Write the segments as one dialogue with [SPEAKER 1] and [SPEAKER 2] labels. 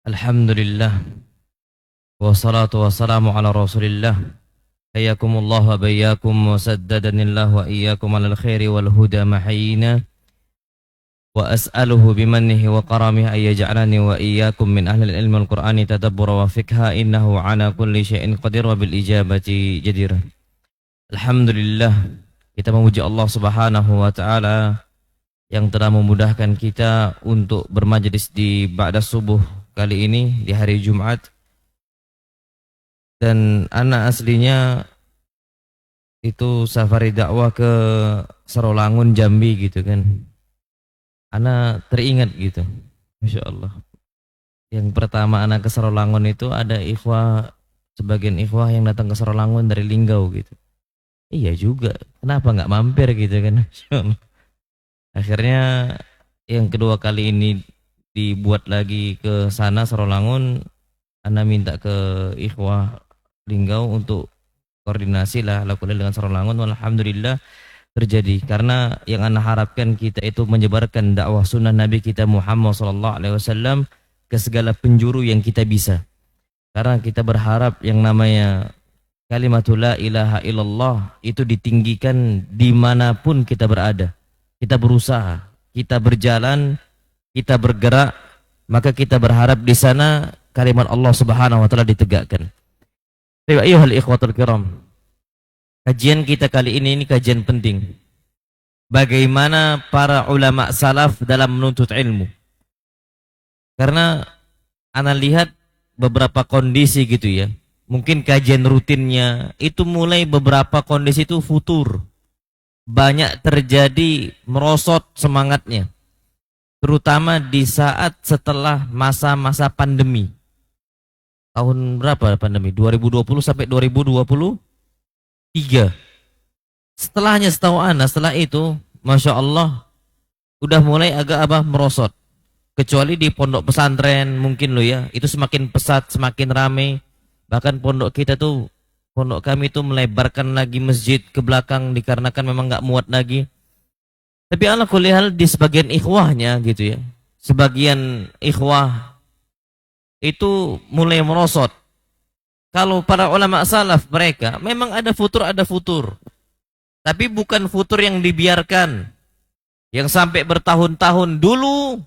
[SPEAKER 1] Alhamdulillah wassalatu wassalamu ala Rasulillah. Hayyakumullah wa bayyakum wa saddadanillah wa iyyakum alal khairi wal huda mahayina wa as'aluhu bimannihi wa karamihi ay yaj'alani wa iyyakum min ahli al-ilmi wal qur'ani tadabbura wa fikha innahu ala kulli syai'in qadir wa bil ijabati jadir. Alhamdulillah, kita memuji Allah Subhanahu wa taala yang telah memudahkan kita untuk bermajlis di ba'da subuh kali ini di hari Jumat. Dan anak aslinya itu safari dakwah ke Serolangun, Jambi gitu kan. Anak teringat gitu, Masya Allah. Yang pertama anak ke Serolangun itu ada ikhwah, sebagian ikhwah yang datang ke Serolangun dari Linggau gitu. Iya juga, kenapa nggak mampir gitu kan. Masya Allah. Akhirnya yang kedua kali ini dibuat lagi ke sana Serolangun. Ana minta ke ikhwah Linggau untuk koordinasi lah lakukan dengan Serolangun. Alhamdulillah terjadi, karena yang ana harapkan kita itu menyebarkan dakwah sunnah Nabi kita Muhammad SAW ke segala penjuru yang kita bisa. Karena kita berharap yang namanya kalimatul la ilaha illallah itu ditinggikan dimanapun kita berada. Kita berusaha, kita berjalan, kita bergerak, maka kita berharap di sana kalimat Allah Subhanahu wa taala ditegakkan. Ayyuhal ikhwatul kiram, kajian kita kali ini kajian penting. Bagaimana para ulama salaf dalam menuntut ilmu. Karena ana lihat beberapa kondisi gitu ya. Mungkin kajian rutinnya itu mulai beberapa kondisi itu futur. Banyak terjadi merosot semangatnya. Terutama di saat setelah masa-masa pandemi. Tahun berapa pandemi? 2020 sampai 2023. Setelahnya setahu ana, setelah itu Masya Allah udah mulai agak merosot. Kecuali di pondok pesantren mungkin lo ya, itu semakin pesat, semakin rame. Bahkan pondok kita tuh, pondok kami tuh melebarkan lagi masjid ke belakang dikarenakan memang nggak muat lagi. Tapi ala kulli hal di sebagian ikhwahnya gitu ya, sebagian ikhwah itu mulai merosot. Kalau para ulama salaf mereka memang ada futur, tapi bukan futur yang dibiarkan, yang sampai bertahun-tahun dulu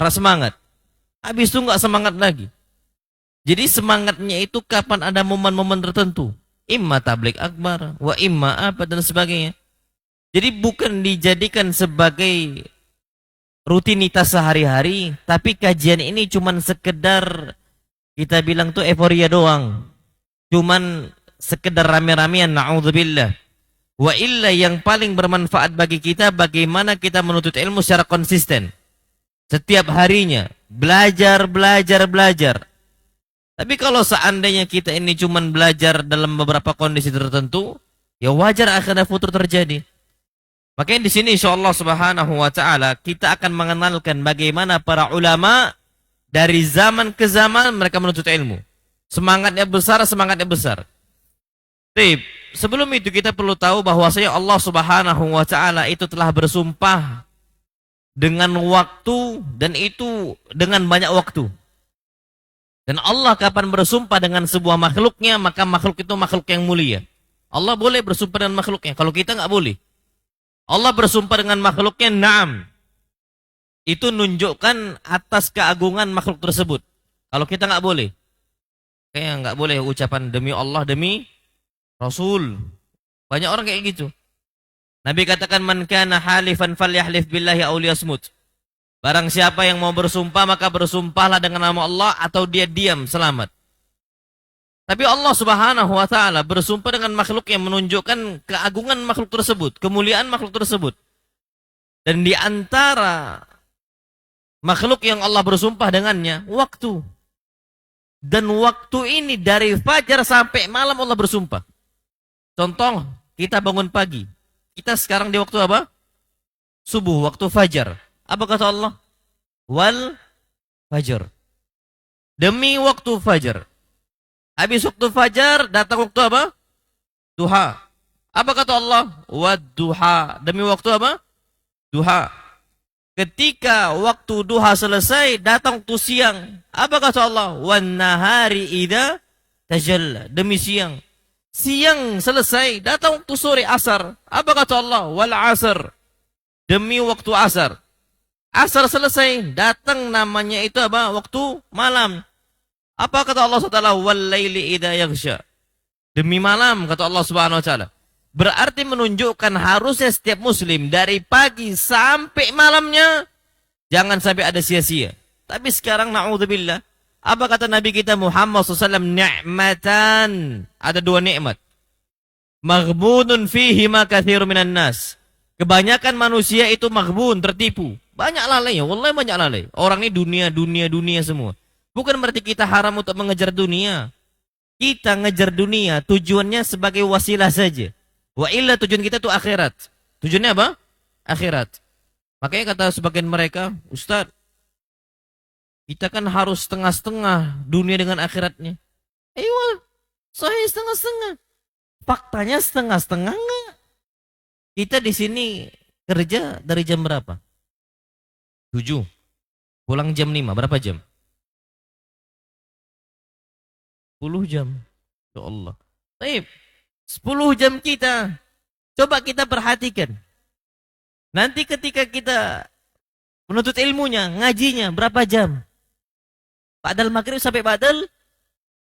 [SPEAKER 1] semangat, habis itu nggak semangat lagi. Jadi semangatnya itu kapan ada momen-momen tertentu, imma tabligh akbar, wa imma apa dan sebagainya. Jadi bukan dijadikan sebagai rutinitas sehari-hari, tapi kajian ini cuman sekedar kita bilang tuh euforia doang. Cuman sekedar rame-ramean, na'udzubillah. Wa illa yang paling bermanfaat bagi kita bagaimana kita menuntut ilmu secara konsisten. Setiap harinya belajar. Tapi kalau seandainya kita ini cuman belajar dalam beberapa kondisi tertentu, ya wajar akan ada futur terjadi. Makanya di sini insyaallah Subhanahu wa taala kita akan mengenalkan bagaimana para ulama dari zaman ke zaman mereka menuntut ilmu. Semangatnya besar. Tapi sebelum itu kita perlu tahu bahwasanya Allah Subhanahu wa taala itu telah bersumpah dengan waktu, dan itu dengan banyak waktu. Dan Allah kapan bersumpah dengan sebuah makhluknya, maka makhluk itu makhluk yang mulia. Allah boleh bersumpah dengan makhluknya, kalau kita nggak boleh. Allah bersumpah dengan makhluknya, na'am. Itu nunjukkan atas keagungan makhluk tersebut. Kalau kita nggak boleh. Kayak nggak boleh ucapan demi Allah, demi Rasul. Banyak orang kayak gitu. Nabi katakan, man kana halifan falyahlif billahi aw liyasmut. Barang siapa yang mau bersumpah, maka bersumpahlah dengan nama Allah atau dia diam selamat. Tapi Allah Subhanahu wa taala bersumpah dengan makhluk yang menunjukkan keagungan makhluk tersebut, kemuliaan makhluk tersebut. Dan di antara makhluk yang Allah bersumpah dengannya, waktu. Dan waktu ini dari fajar sampai malam Allah bersumpah. Contoh, kita bangun pagi. Kita sekarang di waktu apa? Subuh, waktu fajar. Apa kata Allah? Wal fajar. Demi waktu fajar. Habis waktu fajar, datang waktu apa? Duha. Apa kata Allah? Wad duha. Demi waktu apa? Duha. Ketika waktu duha selesai, datang waktu siang. Apa kata Allah? Wan nahari idza tajalla. Demi siang. Siang selesai, datang waktu sore asar. Apa kata Allah? Wal asar. Demi waktu asar. Asar selesai, datang namanya itu apa? Waktu malam. Apa kata Allah SWT? Wal laili idza yaghsha. Demi malam kata Allah Subhanahu wa taala. Berarti menunjukkan harusnya setiap muslim dari pagi sampai malamnya jangan sampai ada sia-sia. Tapi sekarang na'udzubillah, apa kata Nabi kita Muhammad SAW? Ni'matan. Ada dua nikmat. Maghbunun fihi ma katsirun minan nas. Kebanyakan manusia itu maghbun, tertipu. Banyak lalai ya, wallahi banyak lalai. Orang ini dunia semua. Bukan berarti kita haram untuk mengejar dunia. Kita ngejar dunia tujuannya sebagai wasilah saja. Wa illa tujuan kita itu akhirat. Tujuannya apa? Akhirat. Makanya kata sebagian mereka, Ustaz, kita kan harus setengah-setengah dunia dengan akhiratnya. Ayo, saya setengah-setengah. Faktanya setengah-setengah enggak. Kita di sini kerja dari jam berapa? 7. Pulang jam 5. Berapa jam? 10 jam. Ya Allah. Baik. 10 jam kita. Coba kita perhatikan. Nanti ketika kita menuntut ilmunya, ngajinya, berapa jam? Ba'dal maghrib sampai ba'dal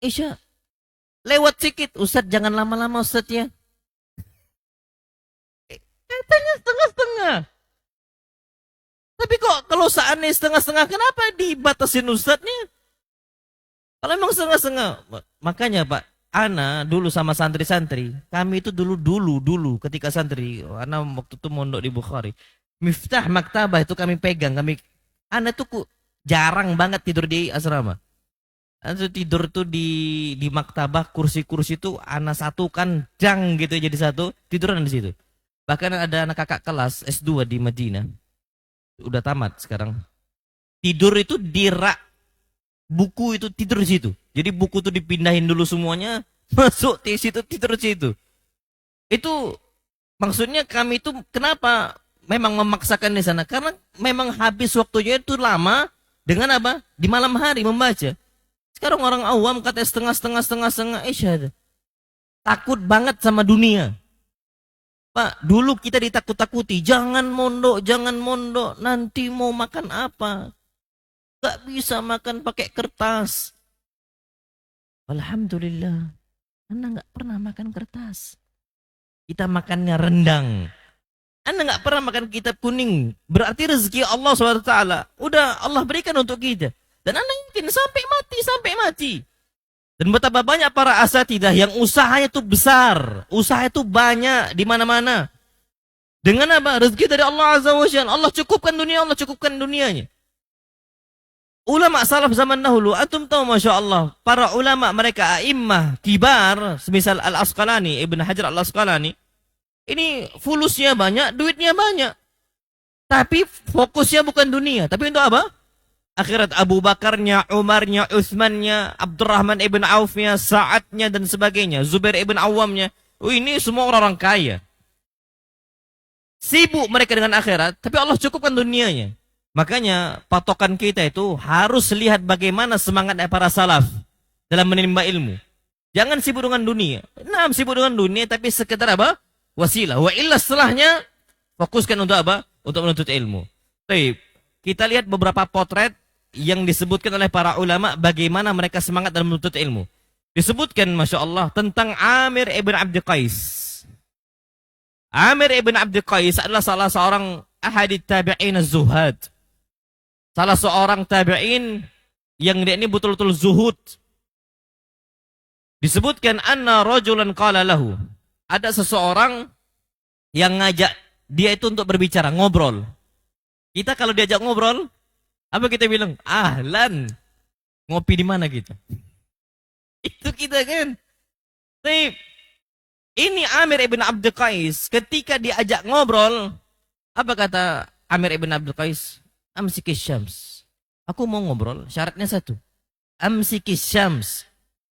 [SPEAKER 1] isya. Lewat sedikit. Ustaz jangan lama-lama Ustaz ya. Katanya setengah-setengah. Tapi kok kalau seandainya setengah-setengah, kenapa dibatasin Ustaznya? Kalau memang setengah-setengah. Makanya Pak, Ana dulu sama santri-santri, kami itu dulu ketika santri, Ana waktu itu mondok di Bukhari, Miftah maktabah itu kami pegang, Ana tuh jarang banget tidur di asrama. Ana tuh tidur tuh di maktabah, kursi-kursi tuh Ana satukan jang gitu jadi satu, tiduran di situ. Bahkan ada anak kakak kelas S2 di Madinah, udah tamat sekarang. Tidur itu di rak buku itu, tidur di situ. Jadi buku itu dipindahin dulu semuanya, masuk di situ, tidur di situ. Itu maksudnya kami itu kenapa memang memaksakan di sana? Karena memang habis waktunya itu lama dengan apa? Di malam hari membaca. Sekarang orang awam kata setengah, isyad. Takut banget sama dunia. Pak, dulu kita ditakut-takuti, jangan mondok, nanti mau makan apa? Gak bisa makan pakai kertas. Alhamdulillah, Anda gak pernah makan kertas. Kita makannya rendang. Anda gak pernah makan kitab kuning. Berarti rezeki Allah SWT udah Allah berikan untuk kita. Dan Anda yakin sampai mati. Dan betapa banyak para asatidah yang usahanya itu besar, usaha itu banyak di mana-mana. Dengan apa? Rezeki dari Allah Azza wa Jalla. Allah cukupkan dunianya. Ulama salaf zaman dahulu, antum tahu Masya Allah, para ulama mereka a'immah kibar, semisal Al-Asqalani, Ibn Hajar Al-Asqalani, ini fulusnya banyak, duitnya banyak. Tapi fokusnya bukan dunia, tapi untuk apa? Akhirat. Abu Bakarnya, Umarnya, Utsmannya, Abdurrahman ibn Aufnya, Sa'adnya dan sebagainya, Zubair ibn Awamnya. Ini semua orang-orang kaya. Sibuk mereka dengan akhirat, tapi Allah cukupkan dunianya. Makanya patokan kita itu harus lihat bagaimana semangat para salaf dalam menimba ilmu. Jangan sibuk dengan dunia. Nah, sibuk dengan dunia tapi sekedar apa? Wasilah. Wa illa setelahnya fokuskan untuk apa? Untuk menuntut ilmu. Baik, kita lihat beberapa potret yang disebutkan oleh para ulama bagaimana mereka semangat dalam menuntut ilmu. Disebutkan Masya Allah tentang Amir ibn Abdi Qais. Amir ibn Abdi Qais adalah salah seorang ahadit tabi'in az-zuhad. Salah seorang tabi'in yang dia ini betul-betul zuhud. Disebutkan anna rajulan qala lahu. Ada seseorang yang ngajak dia itu untuk berbicara, ngobrol. Kita kalau diajak ngobrol, apa kita bilang? Ahlan. Ngopi di mana kita? Itu kita kan. Tapi ini Amir ibn Abdi Qais ketika diajak ngobrol, apa kata Amir ibn Abdi Qais? Amsikis syams. Aku mau ngobrol, syaratnya satu. Amsikis syams.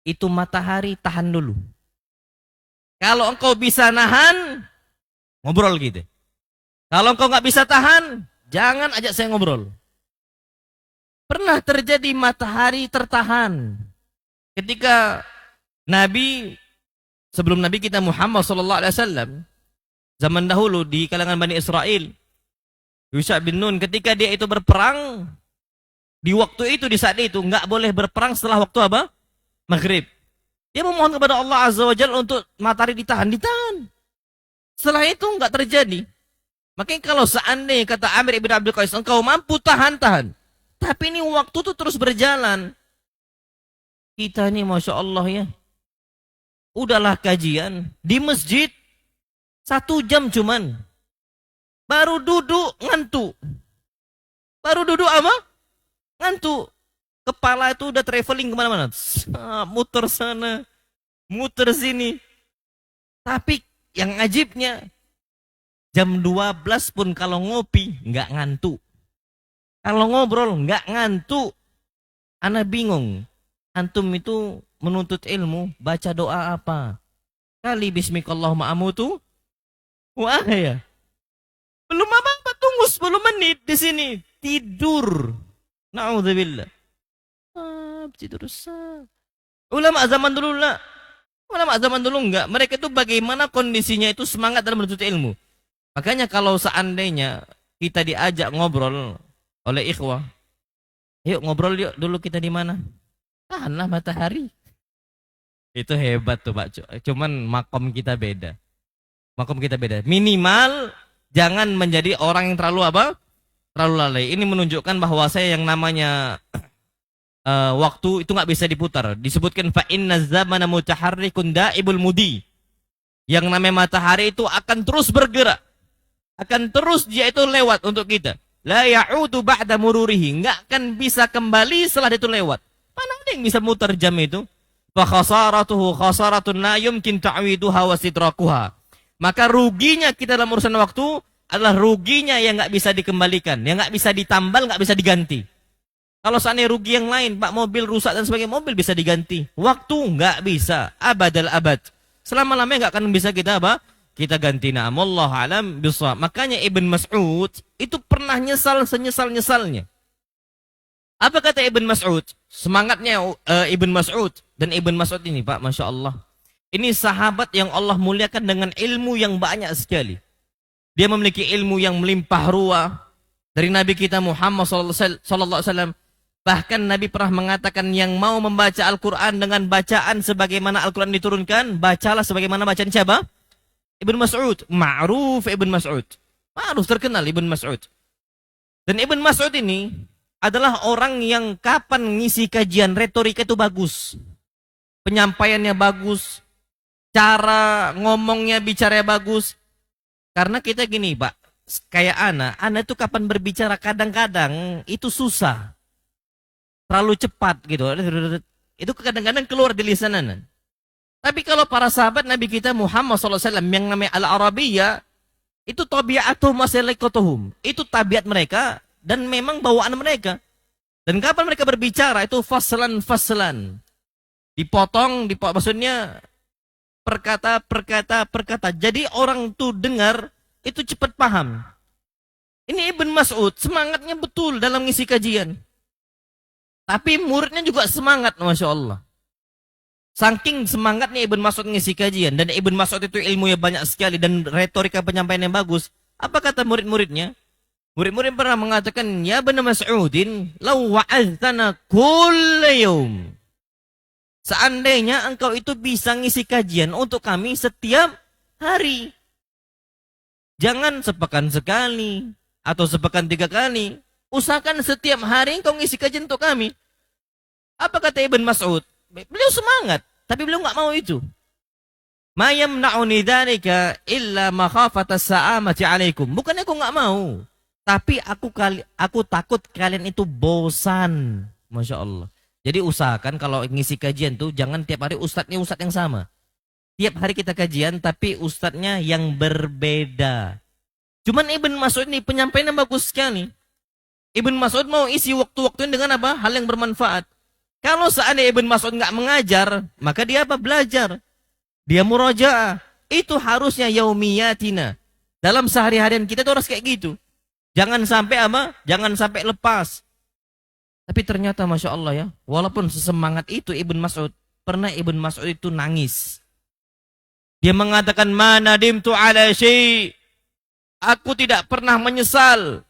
[SPEAKER 1] Itu matahari tahan dulu. Kalau engkau bisa nahan, ngobrol gitu. Kalau engkau nggak bisa tahan, Jangan ajak saya ngobrol. Pernah terjadi matahari tertahan. Ketika Nabi, sebelum Nabi kita Muhammad SAW, zaman dahulu di kalangan Bani Israel, Yusha bin Nun, ketika dia itu berperang, di waktu itu, di saat itu, nggak boleh berperang setelah waktu apa? Maghrib. Dia memohon kepada Allah Azza wa Jalla untuk matahari ditahan. Setelah itu nggak terjadi. Makanya kalau seandainya kata Amir ibn Abdul Qais, engkau mampu tahan. Tapi ini waktu tuh terus berjalan. Kita ini Masya Allah ya. Udahlah kajian di masjid 1 jam cuman. Baru duduk ngantuk. Baru duduk apa? Ngantuk. Kepala itu udah traveling kemana-mana. Muter sana, muter sini. Tapi yang ajibnya, jam 12 pun kalau ngopi nggak ngantuk. Kalau ngobrol nggak ngantuk. Ana bingung. Antum itu menuntut ilmu, baca doa apa? Kali bismikallahumma amutu. Wah ya. Belum apa-apa, tunggu 10 menit di sini. Tidur. Na'udzubillah. Tidur sah. Ulama zaman dulu lah. Ulama zaman dulu enggak. Mereka itu bagaimana kondisinya itu semangat dalam menuntut ilmu. Makanya kalau seandainya kita diajak ngobrol oleh ikhwah, yuk ngobrol yuk dulu kita di mana? Tahanlah matahari. Itu hebat tuh Pak. Cuman makom kita beda. Makom kita beda. Minimal jangan menjadi orang yang terlalu apa? Terlalu lalai. Ini menunjukkan bahwa saya yang namanya waktu itu nggak bisa diputar. Disebutkan fa inna zamana mutaharrikun daibul mudi. Yang namanya matahari itu akan terus bergerak. Akan terus dia itu lewat untuk kita. La ya'udu ba'da mururihi, enggak akan bisa kembali setelah itu lewat. Mana ada yang bisa muter jam itu? Fa khasaratuhu khasaratun la yumkin ta'widuha wa sidrakuha. Maka ruginya kita dalam urusan waktu adalah ruginya yang enggak bisa dikembalikan, yang enggak bisa ditambal, enggak bisa diganti. Kalau seandainya rugi yang lain, Pak, mobil rusak dan sebagainya, mobil bisa diganti. Waktu enggak bisa, abadal abad. Selama-lamanya enggak akan bisa kita apa? Kita ganti. Na'amullah alam bisawab. Makanya Ibn Mas'ud itu pernah nyesal senyesal-nyesalnya. Apa kata Ibn Mas'ud? Semangatnya Ibn Mas'ud. Dan Ibn Mas'ud ini Pak, Masya Allah. Ini sahabat yang Allah muliakan dengan ilmu yang banyak sekali. Dia memiliki ilmu yang melimpah ruah. Dari Nabi kita Muhammad SAW. Bahkan Nabi pernah mengatakan yang mau membaca Al-Quran dengan bacaan sebagaimana Al-Quran diturunkan, bacalah sebagaimana bacaan siapa? Ibn Mas'ud, ma'ruf Ibn Mas'ud. Ma'ruf, terkenal Ibn Mas'ud. Dan Ibn Mas'ud ini adalah orang yang kapan ngisi kajian, retorika itu bagus. Penyampaiannya bagus. Cara ngomongnya, bicaranya bagus. Karena kita gini Pak, kayak Ana itu kapan berbicara kadang-kadang itu susah. Terlalu cepat gitu. Itu kadang-kadang keluar di lisanan. Tapi kalau para sahabat Nabi kita Muhammad SAW yang namanya Al-Arabiyya, itu tabi'atuhum wasalikotuhum. Itu tabiat mereka dan memang bawaan mereka. Dan kapan mereka berbicara itu faslan. Dipotong, maksudnya perkata. Jadi orang tuh dengar itu cepat paham. Ini Ibn Mas'ud semangatnya betul dalam ngisi kajian. Tapi muridnya juga semangat, Masya Allah. Saking semangatnya Ibn Mas'ud ngisi kajian. Dan Ibn Mas'ud itu ilmunya banyak sekali. Dan retorika penyampaian yang bagus. Apa kata murid-muridnya? Murid-murid pernah mengatakan, Ya Ibn Mas'udin, law wa'aztana kulla yawm. Seandainya engkau itu bisa ngisi kajian untuk kami setiap hari. Jangan sepekan sekali. Atau sepekan 3 kali. Usahakan setiap hari engkau ngisi kajian untuk kami. Apa kata Ibn Mas'ud? Beliau semangat, tapi beliau nggak mau itu. Ma yamna'uni dzalika illa makhafatas sa'amati 'alaikum. Bukannya aku nggak mau, tapi aku takut kalian itu bosan. Masya Allah. Jadi usahakan kalau ngisi kajian tuh jangan tiap hari ustadznya ustadz yang sama. Tiap hari kita kajian, tapi ustadznya yang berbeda. Cuman Ibn Mas'ud ini penyampaiannya bagus sekali. Ibn Mas'ud mau isi waktu-waktunya dengan apa? Hal yang bermanfaat. Kalau seandainya Ibn Mas'ud nggak mengajar, maka dia apa? Belajar. Dia murajaah. Itu harusnya yaumiyatina. Dalam sehari-harian kita itu harus kayak gitu. Jangan sampai apa? Jangan sampai lepas. Tapi ternyata Masya Allah ya, walaupun sesemangat itu Ibn Mas'ud, pernah Ibn Mas'ud itu nangis. Dia mengatakan, "Ma nadimtu ala syai'." Aku tidak pernah menyesal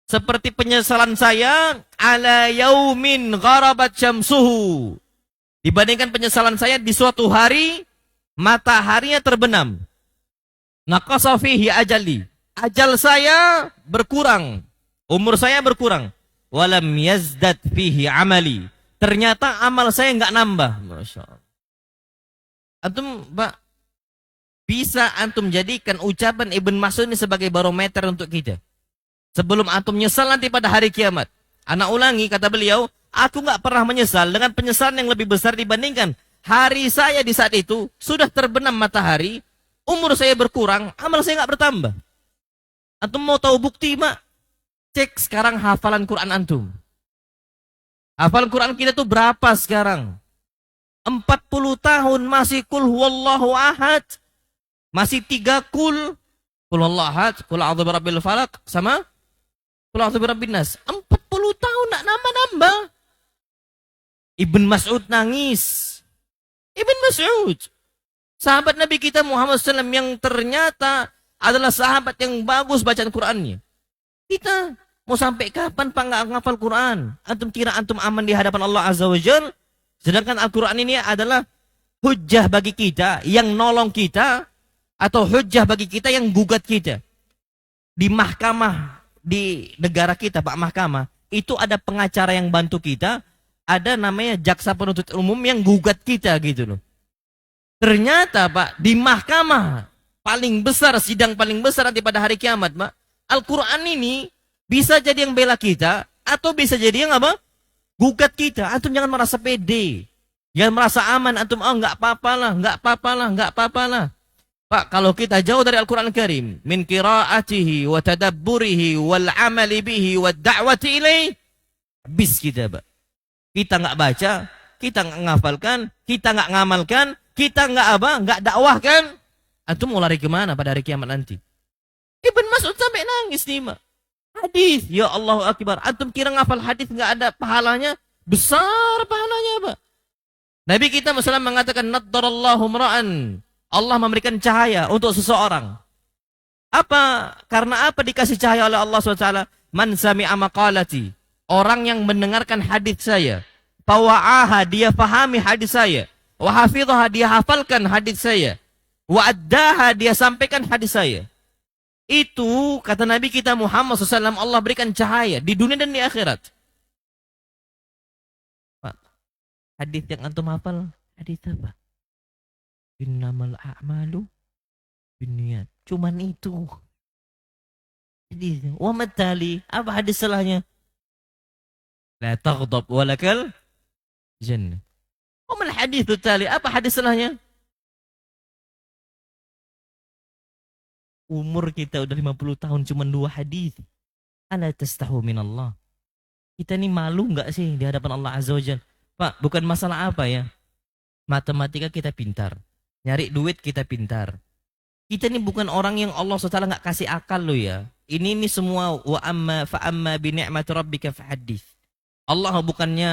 [SPEAKER 1] seperti penyesalan saya ala yaumin gharabat syamsuhu. Dibandingkan penyesalan saya di suatu hari mataharinya terbenam. Naqasa fihi ajali. Ajal saya berkurang, umur saya berkurang. Walam yazdad fihi amali. Ternyata amal saya enggak nambah. Masya Allah. Antum, Pak, bisa antum jadikan ucapan Ibn Mas'ud ini sebagai barometer untuk kita. Sebelum antum menyesal nanti pada hari kiamat. Anak ulangi, kata beliau, aku nggak pernah menyesal dengan penyesalan yang lebih besar dibandingkan hari saya di saat itu sudah terbenam matahari, umur saya berkurang, amal saya nggak bertambah. Antum mau tahu bukti, Mak? Cek sekarang hafalan Quran antum. Hafalan Quran kita tuh berapa sekarang? 40 tahun masih kul huwallahu ahad. Masih 3 kul huwallahu ahad, kul a'udzu birabbil falaq sama kul a'udzu birabbin nas. 40 tahun nak nambah-nambah. Ibn Mas'ud nangis. Ibn Mas'ud, sahabat Nabi kita Muhammad SAW yang ternyata adalah sahabat yang bagus bacaan Qurannya. Kita mau sampai kapan Pak nggak ngafal Quran? Antum kira antum aman di hadapan Allah Azza wa Jalla? Sedangkan Al-Quran ini adalah hujjah bagi kita, yang nolong kita, atau hujjah bagi kita yang gugat kita. Di mahkamah, di negara kita, Pak Mahkamah, itu ada pengacara yang bantu kita, ada namanya jaksa penuntut umum yang gugat kita gitu loh. Ternyata Pak, di mahkamah paling besar, sidang paling besar nanti pada hari kiamat, Pak, Al-Quran ini bisa jadi yang bela kita, atau bisa jadi yang apa? Gugat kita. Antum jangan merasa pede. Jangan merasa aman. Antum, oh nggak apa-apa lah, nggak apa-apa lah, nggak apa-apa lah. Pak, kalau kita jauh dari Al-Quran Al-Karim, min qiraatihi wa tadabburihi wal amali bihi wa da'wati ilaih, habis kita, Pak. Kita nggak baca, kita nggak ngafalkan, kita nggak ngamalkan, kita nggak apa, nggak dakwahkan. Antum mau lari kemana pada hari kiamat nanti? Ibn Mas'ud sampai nangis nih, Mak. Hadis, ya Allahu Akbar. Antum kira ngafal hadis nggak ada pahalanya? Besar pahalanya, Pak. Nabi kita Muhammad mengatakan, naddarallahu mra'an. Allah memberikan cahaya untuk seseorang. Apa? Karena apa dikasih cahaya oleh Allah SWT? Man sami'a maqalati. Orang yang mendengarkan hadis saya. Fawa'aha, dia fahami hadis saya. Wa hafidhaha, dia hafalkan hadis saya. Wa addaha, dia sampaikan hadis saya. Itu kata Nabi kita Muhammad SAW, Allah berikan cahaya di dunia dan di akhirat. Pak, hadis yang antum hafal, hadis apa? Innamal a'malu binniyat. Cuman itu. Hadis. Wa matali, apa hadis salahnya? La taghdab walakal jannah. Wa mal hadis tali, apa hadis salahnya? Umur kita udah 50 tahun cuma 2 hadis. Ala tastahu minallah. Kita ini malu enggak sih di hadapan Allah Azza wa Jalla? Pak, bukan masalah apa ya. Matematika kita pintar. Nyari duit kita pintar. Kita ini bukan orang yang Allah SWT enggak kasih akal loh ya. Ini semua wa amma fa amma bi ni'mati rabbika fahaddits. Allah bukannya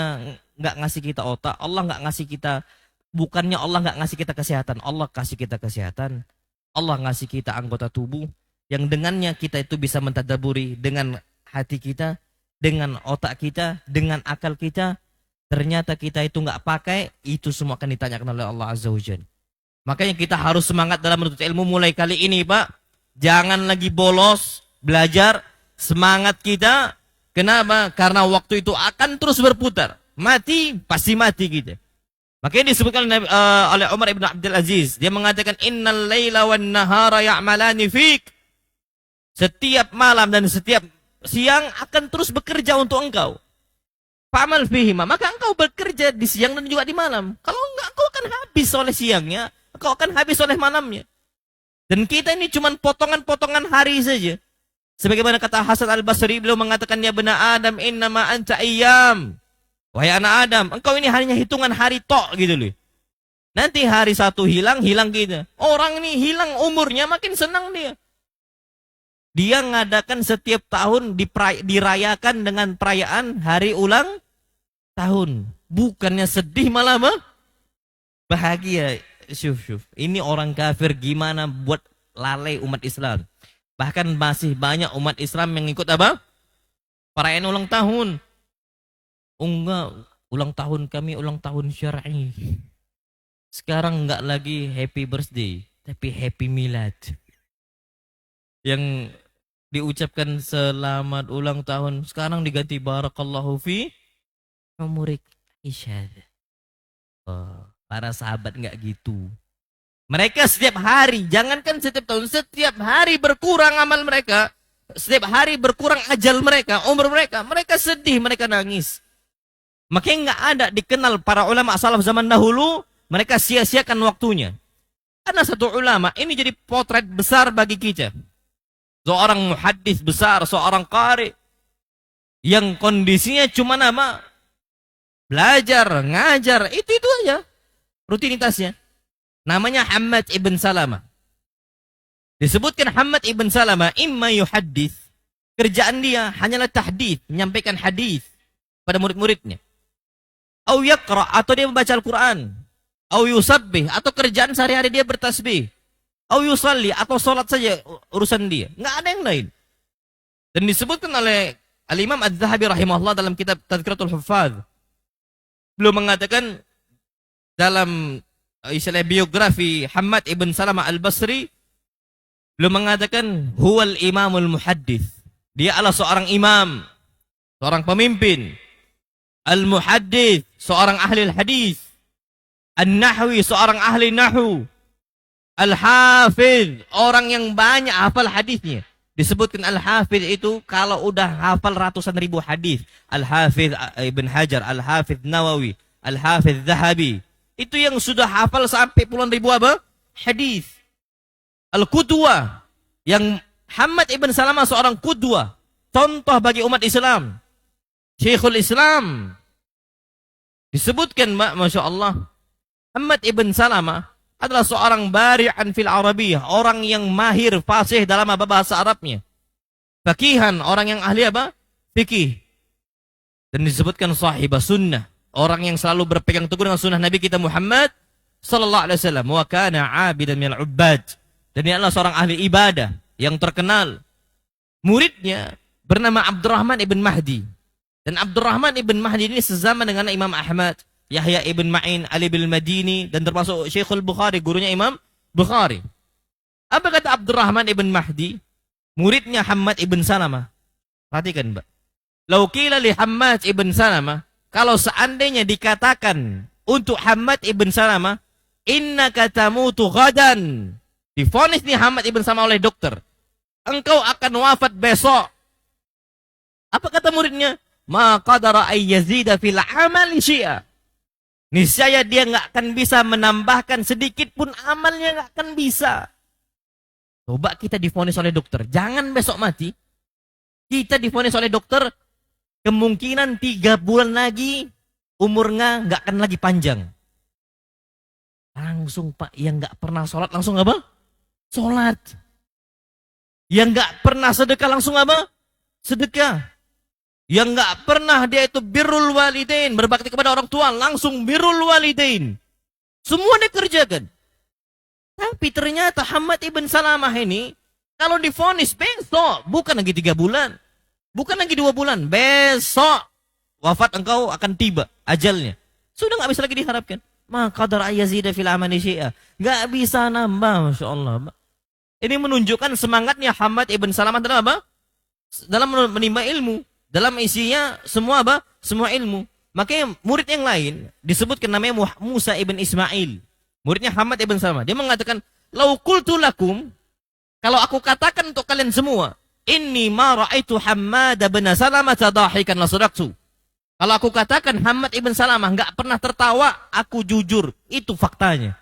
[SPEAKER 1] enggak ngasih kita otak, Allah enggak ngasih kita, bukannya Allah enggak ngasih kita kesehatan, Allah kasih kita kesehatan. Allah ngasih kita anggota tubuh yang dengannya kita itu bisa mentadaburi dengan hati kita, dengan otak kita, dengan akal kita. Ternyata kita itu nggak pakai, itu semua akan ditanyakan oleh Allah Azza wa Jalla. Makanya kita harus semangat dalam menuntut ilmu mulai kali ini, Pak. Jangan lagi bolos belajar, semangat kita. Kenapa? Karena waktu itu akan terus berputar. Mati, pasti mati kita. Makanya disebutkan oleh Umar ibn Abdul Aziz. Dia mengatakan, innal layla wan nahara ya'malani fik. Setiap malam dan setiap siang akan terus bekerja untuk engkau. Fa'amal fihima. Maka engkau bekerja di siang dan juga di malam. Kalau enggak, engkau akan habis oleh siangnya. Engkau akan habis oleh malamnya. Dan kita ini cuma potongan-potongan hari saja. Sebagaimana kata Hasan al-Basri, beliau mengatakan, ya bena Adam innama anta ayyam. Wahai anak Adam, engkau ini hanya hitungan hari tok gitu loh. Nanti hari satu hilang kita. Orang ini hilang umurnya makin senang dia. Dia ngadakan setiap tahun dirayakan dengan perayaan hari ulang tahun. Bukannya sedih malah bahagia. Syuf. Ini orang kafir gimana buat lalai umat Islam. Bahkan masih banyak umat Islam yang ikut apa? Perayaan ulang tahun. Enggak, ulang tahun kami ulang tahun syar'i. Sekarang enggak lagi happy birthday, tapi happy milad. Yang diucapkan selamat ulang tahun sekarang diganti barakallahu fi umurik isyad. Oh, para sahabat enggak gitu. Mereka setiap hari, jangankan setiap tahun, setiap hari berkurang amal mereka. Setiap hari berkurang ajal mereka, umur mereka. Mereka sedih, mereka nangis. Makanya nggak ada dikenal para ulama salaf zaman dahulu, mereka sia-siakan waktunya. Ada satu ulama, ini jadi potret besar bagi kita. Seorang muhaddis besar, seorang qari. Yang kondisinya cuma nama belajar, ngajar, itu aja. Rutinitasnya. Namanya Hammad ibn Salamah. Disebutkan Hammad ibn Salamah imma yuhaddis. Kerjaan dia hanyalah tahdits, menyampaikan hadis pada murid-muridnya. Au yaqra, atau dia membaca Al-Quran. Au yusabbih, atau kerjaan sehari-hari dia bertasbih. Au yusalli, atau sholat saja urusan dia. Nggak ada yang lain. Dan disebutkan oleh Al-Imam Az-Zahabi rahimahullah dalam kitab Tadhkiratul Huffaz. Beliau mengatakan dalam istilah biografi Hammad ibn Salamah al-Basri, beliau mengatakan huwal imamul muhaddis. Dia adalah seorang imam, seorang pemimpin. Al-muhaddis, seorang ahli hadis. An-nahwi, seorang ahli nahu. Al-hafiz, orang yang banyak hafal hadisnya. Disebutkan al-hafiz itu kalau udah hafal ratusan ribu hadis. Al-hafiz Ibn Hajar, al-hafiz Nawawi, al-hafiz Zahabi. Itu yang sudah hafal sampai puluhan ribu apa? Hadis. Al-Qudwa, yang Hammad ibn Salamah seorang qudwa, contoh bagi umat Islam. Syekhul Islam. Disebutkan, Masya Allah, Hammad ibn Salamah adalah seorang bari'an fil Arabiyah, orang yang mahir, fasih dalam apa bahasa Arabnya. Fakihan, orang yang ahli apa? Fikih. Dan disebutkan sahibah sunnah, orang yang selalu berpegang teguh dengan sunnah Nabi kita Muhammad sallallahu alaihi wasallam. Wa kana 'abidan minal 'ubbad. Dan dia adalah seorang ahli ibadah yang terkenal. Muridnya bernama Abdurrahman ibn Mahdi. Dan Abdurrahman ibn Mahdi ini sezaman dengan Imam Ahmad, Yahya ibn Ma'in, Ali bin Madini, dan termasuk Syekhul Bukhari, gurunya Imam Bukhari. Apa kata Abdurrahman ibn Mahdi? Muridnya Hammad ibn Salamah. Perhatikan, Mbak. Lau qila li Hammad ibn Salamah, kalau seandainya dikatakan untuk Hammad ibn Salamah, innaka tamutu ghadan. Divonis nih Hammad ibn Salamah oleh dokter. Engkau akan wafat besok. Apa kata muridnya? Ma qadara ay yazida fil amali syai'a. Niscaya dia nggak akan bisa menambahkan sedikit pun amalnya, nggak akan bisa. Coba kita divonis oleh dokter, jangan besok mati. Kita divonis oleh dokter, kemungkinan 3 bulan lagi umurnya nggak akan lagi panjang. Langsung Pak, yang nggak pernah sholat langsung apa? Sholat. Yang nggak pernah sedekah langsung apa? Sedekah. Yang nggak pernah dia itu birrul walidain, berbakti kepada orang tua, langsung birrul walidain. Semua dia kerjakan. Tapi ternyata Hammad ibn Salamah ini, kalau divonis besok, bukan lagi 3 bulan, bukan lagi 2 bulan, besok wafat engkau akan tiba ajalnya. Sudah nggak bisa lagi diharapkan. Maka qadar ayyazida fil amali syai'a. Nggak bisa nambah, Masya Allah. Ini menunjukkan semangatnya Hammad ibn Salamah dalam apa? Dalam menimba ilmu. Dalam isinya semua apa? Semua ilmu. Makanya murid yang lain disebutkan namanya Musa ibn Ismail. Muridnya Hammad ibn Salamah. Dia mengatakan, "Lau qultu lakum," kalau aku katakan untuk kalian semua, "Inni ma ra'aitu Hammad ibn Salamah tadahikan la sadaqtu." Kalau aku katakan Hammad ibn Salamah enggak pernah tertawa, aku jujur. Itu faktanya.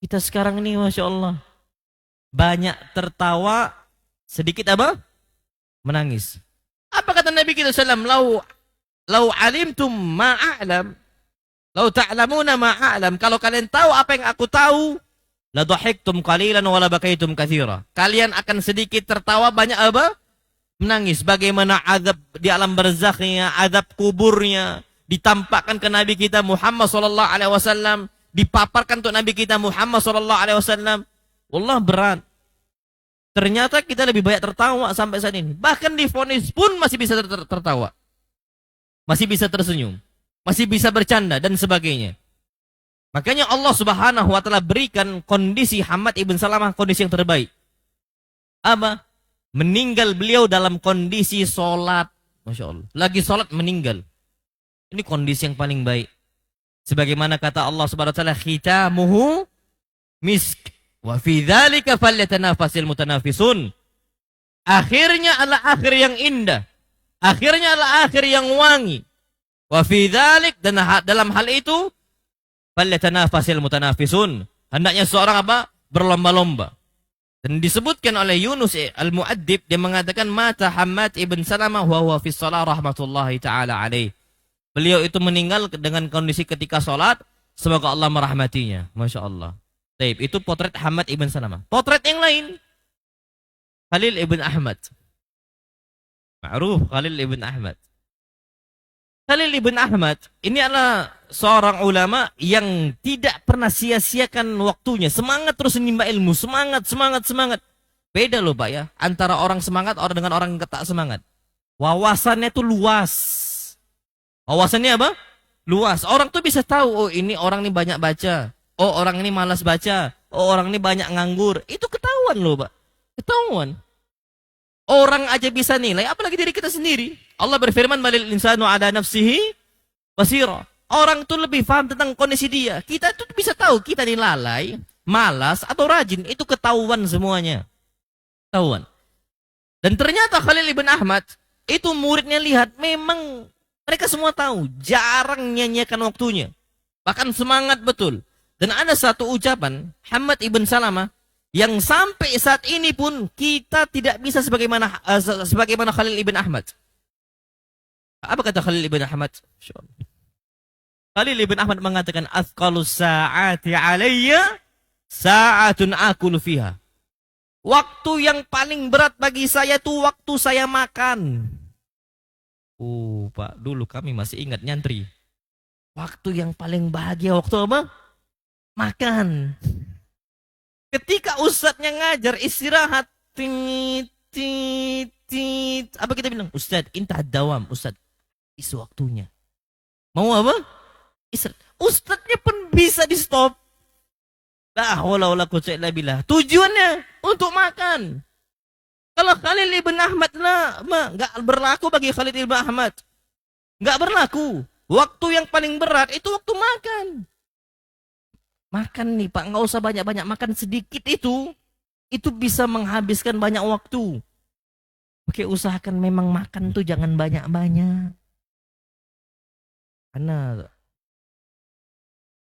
[SPEAKER 1] Kita sekarang ini Masya Allah, banyak tertawa, sedikit apa? Menangis. Apa kata Nabi kita sallam? Lau alimtum ma'a'lam, lau ta'lamuna ma'a'lam. Kalau kalian tahu apa yang aku tahu, La dhahiktum qalilan wa la bakaitum katsira. Kalian akan sedikit tertawa, banyak apa? Menangis. Bagaimana azab di alam barzakhnya, azab kuburnya ditampakkan ke Nabi kita Muhammad sallallahu alaihi wasallam, dipaparkan untuk Nabi kita Muhammad sallallahu alaihi wasallam. Wallah berat. Ternyata kita lebih banyak tertawa sampai saat ini. Bahkan divonis pun masih bisa tertawa. Masih bisa tersenyum. Masih bisa bercanda dan sebagainya. Makanya Allah Subhanahu wa taala berikan kondisi Hammad ibn Salamah kondisi yang terbaik. Apa? Meninggal beliau dalam kondisi sholat. Masya Allah. Lagi sholat meninggal. Ini kondisi yang paling baik. Sebagaimana kata Allah Subhanahu wa taala, khitamuhu misk wa fi dzalika falyatanafasil mutanafisun. Akhirnya adalah akhir yang indah. Akhirnya adalah akhir yang wangi. Wa fi dzalik, dan dalam hal itu falyatanafasil mutanafisun. Hendaknya seorang apa? Berlomba-lomba. Dan disebutkan oleh Yunus al-Mu'addib, dia mengatakan mata Hammad ibn Salamah wa huwa fi shalah rahmatullahi taala alaih. Beliau itu meninggal dengan kondisi ketika salat, semoga Allah merahmatinya. Masya Allah. Taib, itu potret Hammad ibn Salamah. Potret yang lain, Khalil ibn Ahmad. Ma'ruf Khalil ibn Ahmad. Khalil ibn Ahmad ini adalah seorang ulama yang tidak pernah sia-siakan waktunya. Semangat terus menimba ilmu. Semangat. Beda loh Pak ya. Antara orang semangat dengan orang yang tak semangat. Wawasannya tuh luas. Wawasannya apa? Luas. Orang tuh bisa tahu, oh ini orang ini banyak baca. Oh orang ini malas baca. Oh orang ini banyak nganggur. Itu ketahuan loh Pak. Ketahuan. Orang aja bisa nilai, apalagi diri kita sendiri. Allah berfirman, balil insanu ala nafsihi basira. Orang tuh lebih paham tentang kondisi dia. Kita tuh bisa tahu kita ini lalai, malas atau rajin. Itu ketahuan semuanya. Ketahuan. Dan ternyata Khalil ibn Ahmad itu muridnya, lihat, memang mereka semua tahu jarang nyanyikan waktunya. Bahkan semangat betul. Dan ada satu ucapan Hammad ibn Salamah yang sampai saat ini pun kita tidak bisa sebagaimana Khalil ibn Ahmad. Apa kata Khalil ibn Ahmad? Khalil ibn Ahmad mengatakan, athqalus sa'ati alayya sa'atun akul fiha. Waktu yang paling berat bagi saya itu waktu saya makan. Pak, dulu kami masih ingat nyantri. Waktu yang paling bahagia waktu apa? Makan. Ketika ustadznya ngajar, istirahat, apa kita bilang? Ustadz, intah dawam, ustadz, isu waktunya. Mau apa? Istirahat. Ustadznya pun bisa di stop. La hawla wala quwwata illa billah. Tujuannya untuk makan. Kalau Khalil ibn Ahmad nggak berlaku bagi Khalil ibn Ahmad. Nggak berlaku. Waktu yang paling berat itu waktu makan. Makan nih Pak, nggak usah banyak-banyak, makan sedikit itu bisa menghabiskan banyak waktu. Oke, usahakan memang makan tuh jangan banyak-banyak. Karena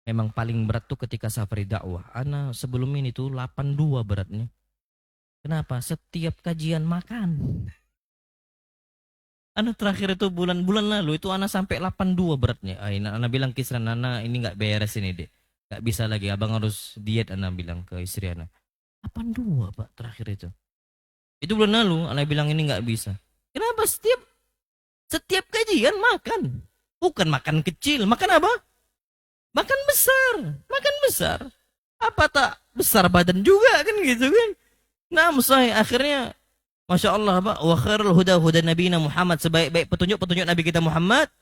[SPEAKER 1] memang paling berat tuh ketika safari dakwah. Ana sebelum ini tuh 82 beratnya. Kenapa? Setiap kajian makan. Ana terakhir itu bulan lalu itu Ana sampai 82 beratnya. Ana bilang ke istri Ana, ini nggak beres ini deh. Gak bisa lagi, abang harus diet, Ana bilang ke istri Ana. 82 Pak terakhir itu. Itu bulan lalu, Ana bilang ini gak bisa. Kenapa? Setiap kajian makan. Bukan makan kecil, makan apa? Makan besar. Apa tak besar badan juga kan gitu kan. Nah musahih akhirnya, Masya Allah Pak, wa khairul huda nabiyina Muhammad, sebaik-baik petunjuk Nabi kita Muhammad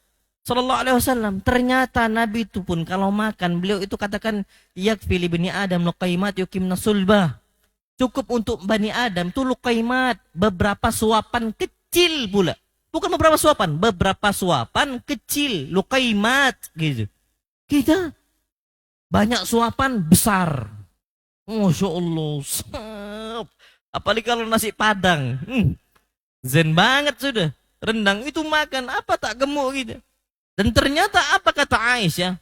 [SPEAKER 1] Sallallahu alaihi wasallam. Ternyata Nabi itu pun kalau makan, beliau itu katakan, yakfi li bani Adam luqaimat yukimna sulbah. Cukup untuk Bani Adam itu luqaimat, beberapa suapan kecil pula. Bukan beberapa suapan kecil, luqaimat gitu. Kita banyak suapan besar. Masya Allah. Apalagi kalau nasi padang. Zen banget sudah. Rendang itu makan, apa tak gemuk gitu. Dan ternyata apa kata Aisyah?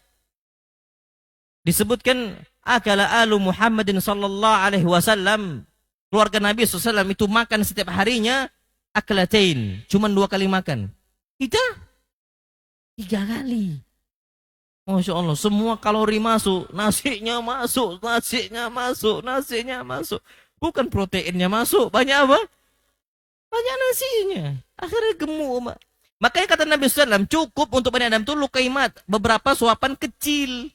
[SPEAKER 1] Disebutkan akala alu Muhammadin sallallahu alaihi wasallam, keluarga Nabi SAW itu makan setiap harinya aklatain, cuma 2 kali makan. Kita 3 kali. Masya Allah, semua kalori masuk, nasinya masuk, nasinya masuk, nasinya masuk. Bukan proteinnya masuk, banyak apa? Banyak nasinya. Akhirnya gemuk, Mak. Makanya kata Nabi SAW, cukup untuk Bani Adam itu lukaimat, beberapa suapan kecil.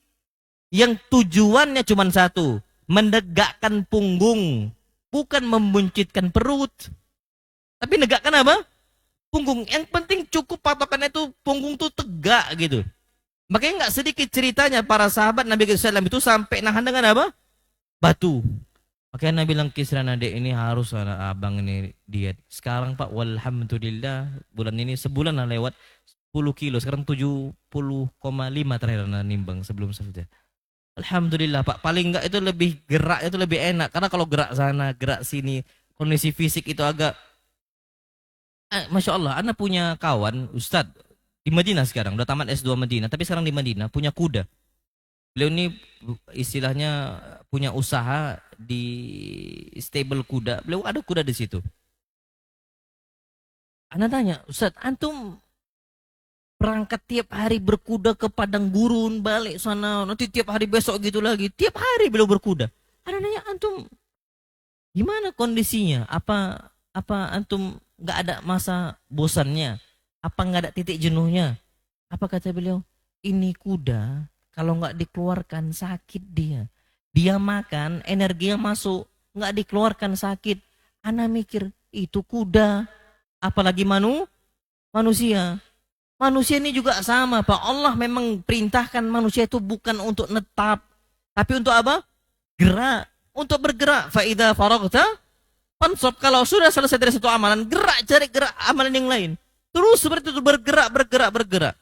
[SPEAKER 1] Yang tujuannya cuma satu, mendegakkan punggung, bukan membuncitkan perut. Tapi negakkan apa? Punggung. Yang penting cukup patokannya itu punggung tuh tegak gitu. Makanya nggak sedikit ceritanya para sahabat Nabi SAW itu sampai nahan dengan apa? Batu. Makanya Nabi bilang Kisran adik ini harus abang ini diet. Sekarang Pak walhamdulillah bulan ini sebulan lah lewat 10 kilo. Sekarang 70,5 terakhir nimbang sebelum safda. Alhamdulillah Pak, paling enggak itu lebih gerak itu lebih enak. Karena kalau gerak sana, gerak sini, kondisi fisik itu agak Masya Allah, anak punya kawan, Ustadz, di Madinah sekarang, udah tamat S2 Madinah, tapi sekarang di Madinah, punya kuda. Beliau ini istilahnya punya usaha di stable kuda. Beliau ada kuda di situ. Anak tanya, Ustadz, antum berangkat tiap hari berkuda ke padang gurun, balik sana, nanti tiap hari besok gitu lagi. Tiap hari beliau berkuda. Anak nanya, antum gimana kondisinya? Apa antum nggak ada masa bosannya? Apa nggak ada titik jenuhnya? Apa kata beliau? Ini kuda kalau nggak dikeluarkan sakit dia. Dia makan energinya masuk, nggak dikeluarkan sakit. Ana mikir itu kuda, apalagi manusia. Manusia ini juga sama, Pak. Allah memang perintahkan manusia itu bukan untuk netap, tapi untuk apa? Gerak, untuk bergerak. Fa idza faraghta fansab. Kalau sudah selesai dari satu amalan, gerak cari gerak amalan yang lain. Terus seperti itu bergerak.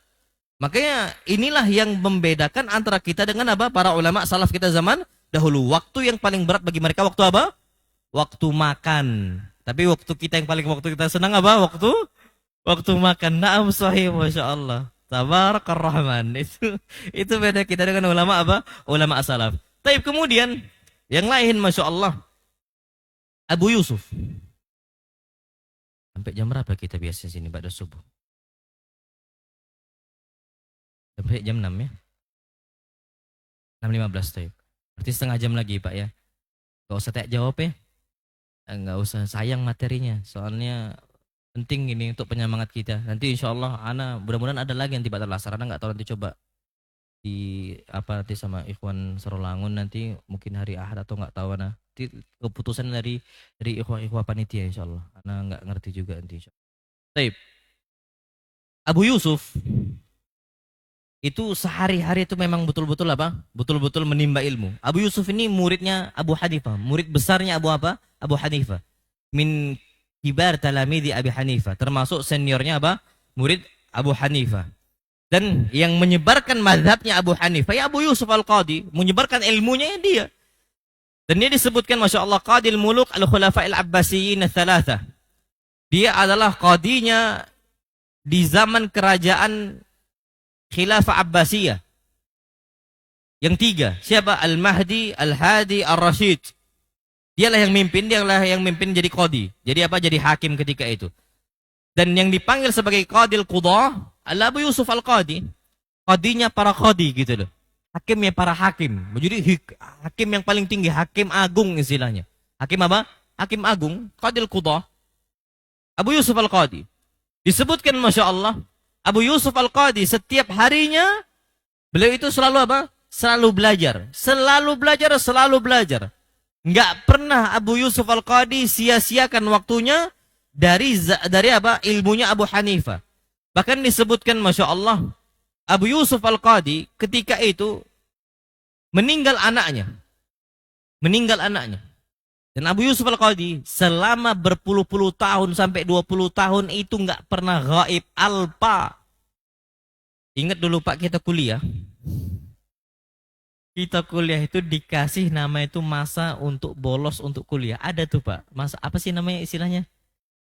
[SPEAKER 1] Makanya inilah yang membedakan antara kita dengan apa? Para ulama salaf kita zaman dahulu. Waktu yang paling berat bagi mereka waktu apa? Waktu makan. Tapi waktu kita senang apa? Waktu makan. Naam sahih, Masya Allah. Tabarakar Rahman. Itu beda kita dengan ulama apa? Ulama salaf. Tapi kemudian yang lain, Masya Allah, Abu Yusuf. Sampai jam berapa kita biasa sini pada subuh? Sampai jam 6 ya? 6.15 tuh. Berarti setengah jam lagi Pak ya. Gak usah tak jawab ya. Gak usah, sayang materinya. Soalnya penting ini untuk penyemangat kita. Nanti insya Allah mudah-mudahan ada lagi yang tiba terlaksana. Ana gak tahu, nanti coba nanti sama Ikhwan Serolangun nanti mungkin hari Ahad atau nggak tahu nanti keputusan dari ikhwah panitia insya Allah. Ana nggak ngerti juga nanti. Taib. Abu Yusuf itu sehari-hari itu memang betul-betul apa? Betul-betul menimba ilmu. Abu Yusuf ini muridnya Abu Hanifah, murid besarnya Abu Hanifah. Min kibar talamidi Abi Hanifah, termasuk seniornya apa? Murid Abu Hanifah. Dan yang menyebarkan mazhabnya Abu Hanifah ya Abu Yusuf Al-Qadi, menyebarkan ilmunya ya dia. Dan dia disebutkan Masya Allah Qadil Muluk Al-Khulafa'il Abbasiyyin Ats-Tsalatsah. Dia adalah qadinya di zaman kerajaan Khilafah Abbasiyah. Yang tiga, siapa? Al-Mahdi, Al-Hadi, Ar-Rasyid. Dialah yang mimpin jadi qadi. Jadi apa? Jadi hakim ketika itu. Dan yang dipanggil sebagai Qadil Qudah Abu Yusuf Al-Qadi, qadinya para qadi gitu loh. Hakimnya para hakim. Jadi hakim yang paling tinggi, hakim agung istilahnya. Hakim apa? Hakim agung, Qadil Qudah. Abu Yusuf Al-Qadi. Disebutkan Masya Allah, Abu Yusuf Al-Qadi setiap harinya beliau itu selalu apa? Selalu belajar. Enggak pernah Abu Yusuf Al-Qadi sia-siakan waktunya dari apa? Ilmunya Abu Hanifah. Bahkan disebutkan Masya Allah, Abu Yusuf Al-Qadi ketika itu meninggal anaknya. Dan Abu Yusuf Al-Qadi selama berpuluh-puluh tahun sampai 20 tahun itu nggak pernah gaib alpa. Ingat dulu Pak, kita kuliah itu dikasih nama itu masa untuk bolos untuk kuliah. Ada tuh Pak, masa apa sih namanya istilahnya?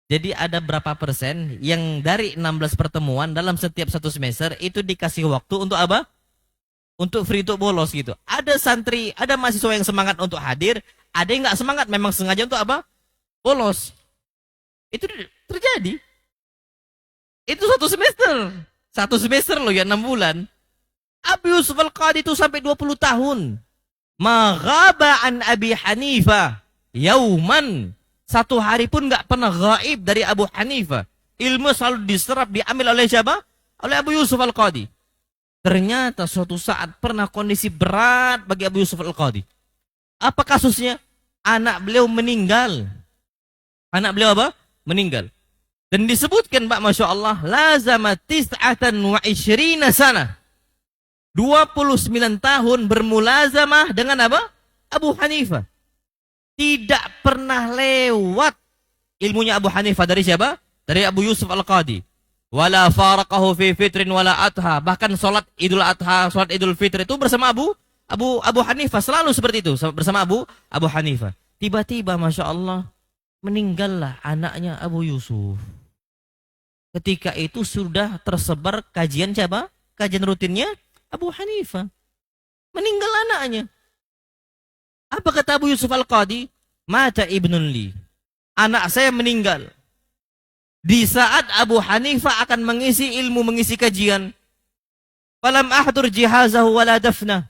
[SPEAKER 1] Jadi ada berapa persen yang dari 16 pertemuan dalam setiap satu semester itu dikasih waktu untuk apa? Untuk free, untuk bolos gitu. Ada santri, ada mahasiswa yang semangat untuk hadir, ada yang nggak semangat, memang sengaja untuk apa? Bolos. Itu terjadi. Itu satu semester loh ya, 6 bulan. Abu Yusuf Al-Qadhi itu sampai 20 tahun. Maghaba an Abi Hanifah yauman. Satu hari pun nggak pernah gaib dari Abu Hanifah. Ilmu selalu diserap, diambil oleh siapa? Oleh Abu Yusuf Al-Qadhi. Ternyata suatu saat pernah kondisi berat bagi Abu Yusuf Al-Qadhi. Apa kasusnya? Anak beliau meninggal. Anak beliau apa? Meninggal. Dan disebutkan Pak, Masya Allah, lazama tis'atan wa isyrina sana. 29 tahun bermulazamah dengan apa? Abu Hanifah. Tidak pernah lewat ilmunya Abu Hanifah dari siapa? Dari Abu Yusuf Al-Qadhi. Wala faraqahu fi fitrin wala adha. Bahkan sholat Idul Adha, sholat Idul Fitri itu bersama Abu Hanifah. Selalu seperti itu bersama Abu Hanifah. Tiba-tiba Masya Allah meninggallah anaknya Abu Yusuf. Ketika itu sudah tersebar kajian siapa? Kajian rutinnya Abu Hanifah. Meninggal anaknya. Apa kata Abu Yusuf Al-Qadhi? Mata ibnun li. Anak saya meninggal. Di saat Abu Hanifah akan mengisi ilmu, mengisi kajian. Falam ahdur jihazahu wala dafna.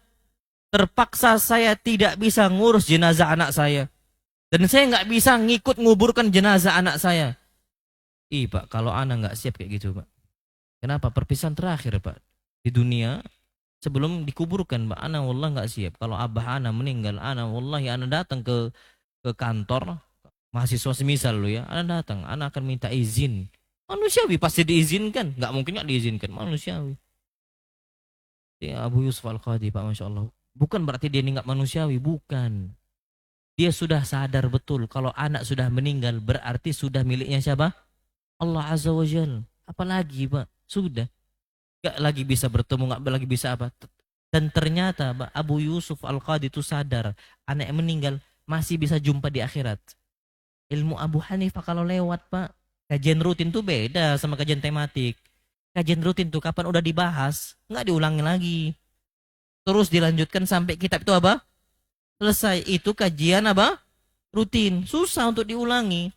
[SPEAKER 1] Terpaksa saya tidak bisa ngurus jenazah anak saya. Dan saya nggak bisa ngikut nguburkan jenazah anak saya. Pak, kalau anak nggak siap kayak gitu, Pak. Kenapa? Perpisahan terakhir, Pak. Di dunia, sebelum dikuburkan, Pak. Anak wallah nggak siap. Kalau abah anak meninggal, anak wallahi anak datang ke kantor, mahasiswa semisal lo ya, anak datang, anak akan minta izin. Manusiawi, pasti diizinkan. Nggak mungkin nggak diizinkan, manusiawi. Ya, Abu Yusuf Al-Qadhi, Pak, Masya Allah. Bukan berarti dia ini nggak manusiawi, bukan. Dia sudah sadar betul kalau anak sudah meninggal berarti sudah miliknya siapa? Allah Azza wa Jalla. Apalagi Pak, sudah. Gak lagi bisa bertemu, gak lagi bisa apa. Dan ternyata Pak, Abu Yusuf Al-Qadhi itu sadar anak yang meninggal masih bisa jumpa di akhirat. Ilmu Abu Hanifah kalau lewat Pak, kajian rutin tuh beda sama kajian tematik. Kajian rutin tuh kapan udah dibahas, gak diulangi lagi. Terus dilanjutkan sampai kitab itu apa? Selesai. Itu kajian apa? Rutin. Susah untuk diulangi.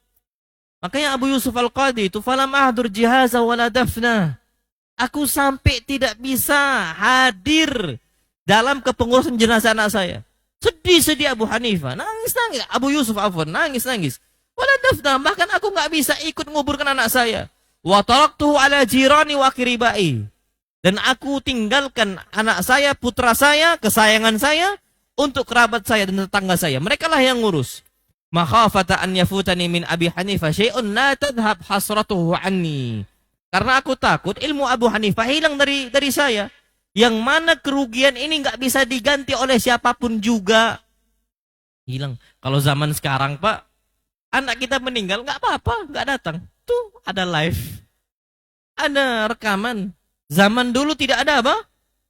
[SPEAKER 1] Makanya Abu Yusuf Al-Qadhi itu falam ahdur jihaza wala dafna. Aku sampai tidak bisa hadir dalam kepengurusan jenazah anak saya. Sedih Abu Hanifah. Nangis. Abu Yusuf nangis. Wala dafna. Bahkan aku nggak bisa ikut menguburkan anak saya. Wa taraktuhu ala jirani wa qiribai. Dan aku tinggalkan anak saya, putra saya, kesayangan saya untuk kerabat saya dan tetangga saya. Mereka lah yang ngurus. Makhafata an yafutani min Abi Hanifah syai'un la tadhhab hasratuhu anni. Karena aku takut ilmu Abu Hanifah hilang dari saya. Yang mana kerugian ini nggak bisa diganti oleh siapapun juga. Hilang. Kalau zaman sekarang Pak, anak kita meninggal nggak apa-apa, nggak datang. Tuh ada live, ada rekaman. Zaman dulu tidak ada apa?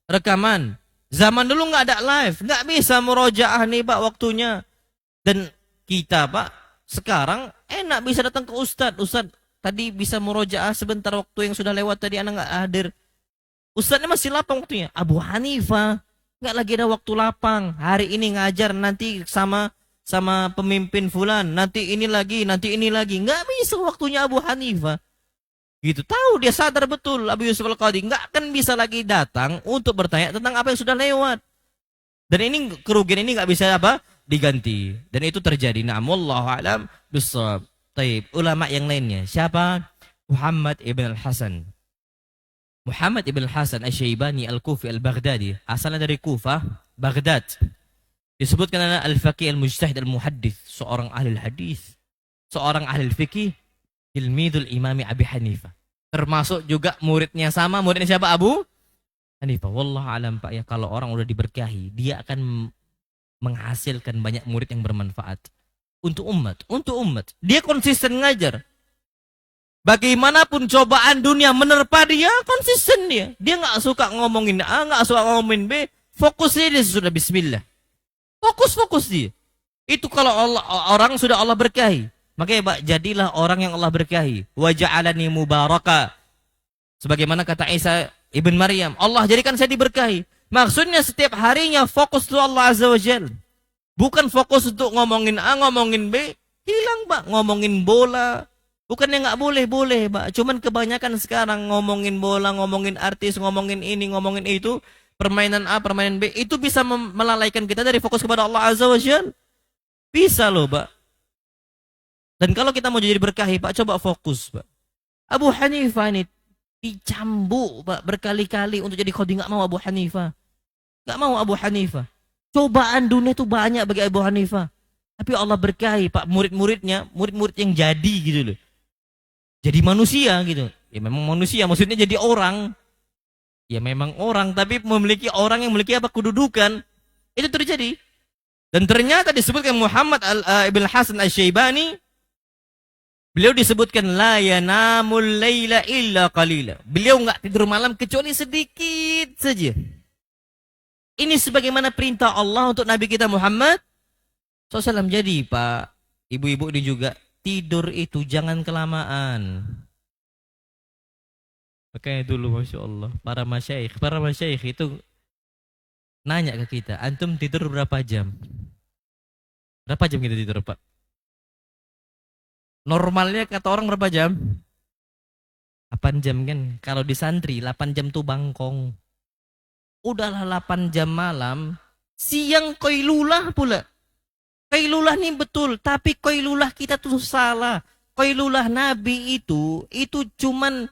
[SPEAKER 1] Rekaman. Zaman dulu nggak ada live, nggak bisa murojaah nih Pak waktunya. Dan kita Pak sekarang enak bisa datang ke Ustadz tadi bisa murojaah sebentar waktu yang sudah lewat tadi anak nggak hadir. Ustadznya masih lapang waktunya. Abu Hanifah nggak lagi ada waktu lapang. Hari ini ngajar, nanti sama pemimpin fulan, nanti ini lagi, nggak bisa waktunya Abu Hanifah. Gitu, tahu dia sadar betul Abu Yusuf Al-Qadhi nggak akan bisa lagi datang untuk bertanya tentang apa yang sudah lewat. Dan ini kerugian ini nggak bisa apa? Diganti. Dan itu terjadi. Na'am wallahu a'lam bissawab. Taib, ulama yang lainnya. Siapa? Muhammad ibn al-Hasan. Muhammad ibn al-Hasan Asy-Syaibani Al-Kufi Al-Baghdadi. Asalnya dari Kufah, Baghdad. Disebutkan al-faqih al-mujtahid al-muhaddits, seorang ahli hadis, seorang ahli fikih, tilmidul Imami Abi Hanifah. Termasuk juga muridnya siapa? Abu Hanifah. Wallahu alam Pak ya, kalau orang udah diberkahi, dia akan menghasilkan banyak murid yang bermanfaat untuk umat. Dia konsisten ngajar. Bagaimanapun cobaan dunia menerpa dia, konsisten dia. Dia nggak suka ngomongin A, nggak suka ngomongin B. Fokusnya dia sudah bismillah. Fokus dia. Itu kalau orang sudah Allah berkahi. Makanya Pak, jadilah orang yang Allah berkahi. Wa ja'alani mubaraka. Sebagaimana kata Isa ibn Maryam, Allah jadikan saya diberkahi. Maksudnya setiap harinya fokus untuk Allah Azza wa Jalla. Bukan fokus untuk ngomongin A, ngomongin B. Hilang Pak, ngomongin bola. Bukannya nggak boleh Pak. Cuman kebanyakan sekarang ngomongin bola, ngomongin artis, ngomongin ini, ngomongin itu. permainan A, permainan B, itu bisa melalaikan kita dari fokus kepada Allah Azza wa Jalla. Bisa loh, Pak. Dan kalau kita mau jadi berkahi, Pak, coba fokus, Pak. Abu Hanifah ini dicambuk, Pak, berkali-kali untuk jadi khodi. Nggak mau Abu Hanifah. Nggak mau Abu Hanifah. Cobaan dunia itu banyak bagi Abu Hanifah. Tapi Allah berkahi, Pak, murid-muridnya, murid-murid yang jadi gitu loh. Jadi manusia gitu. Ya memang manusia, maksudnya jadi orang. Ya memang orang, tapi memiliki orang yang memiliki apa? Kedudukan. Itu terjadi. Dan ternyata disebutkan Muhammad ibn Hasan al-Syaibani, beliau disebutkan la yanamul laila illa qalila. Beliau enggak tidur malam kecuali sedikit saja. Ini sebagaimana perintah Allah untuk Nabi kita Muhammad SAW. Jadi Pak, ibu-ibu ini juga, tidur itu jangan kelamaan. Makanya dulu Masya Allah, para masyayikh itu nanya ke kita, antum tidur berapa jam? Berapa jam kita tidur, Pak? Normalnya kata orang berapa jam? 8 jam kan? Kalau di santri 8 jam tuh bangkong. Udahlah 8 jam malam, siang qailulah pula. Qailulah nih betul, tapi qailulah kita tuh salah. Qailulah Nabi itu cuman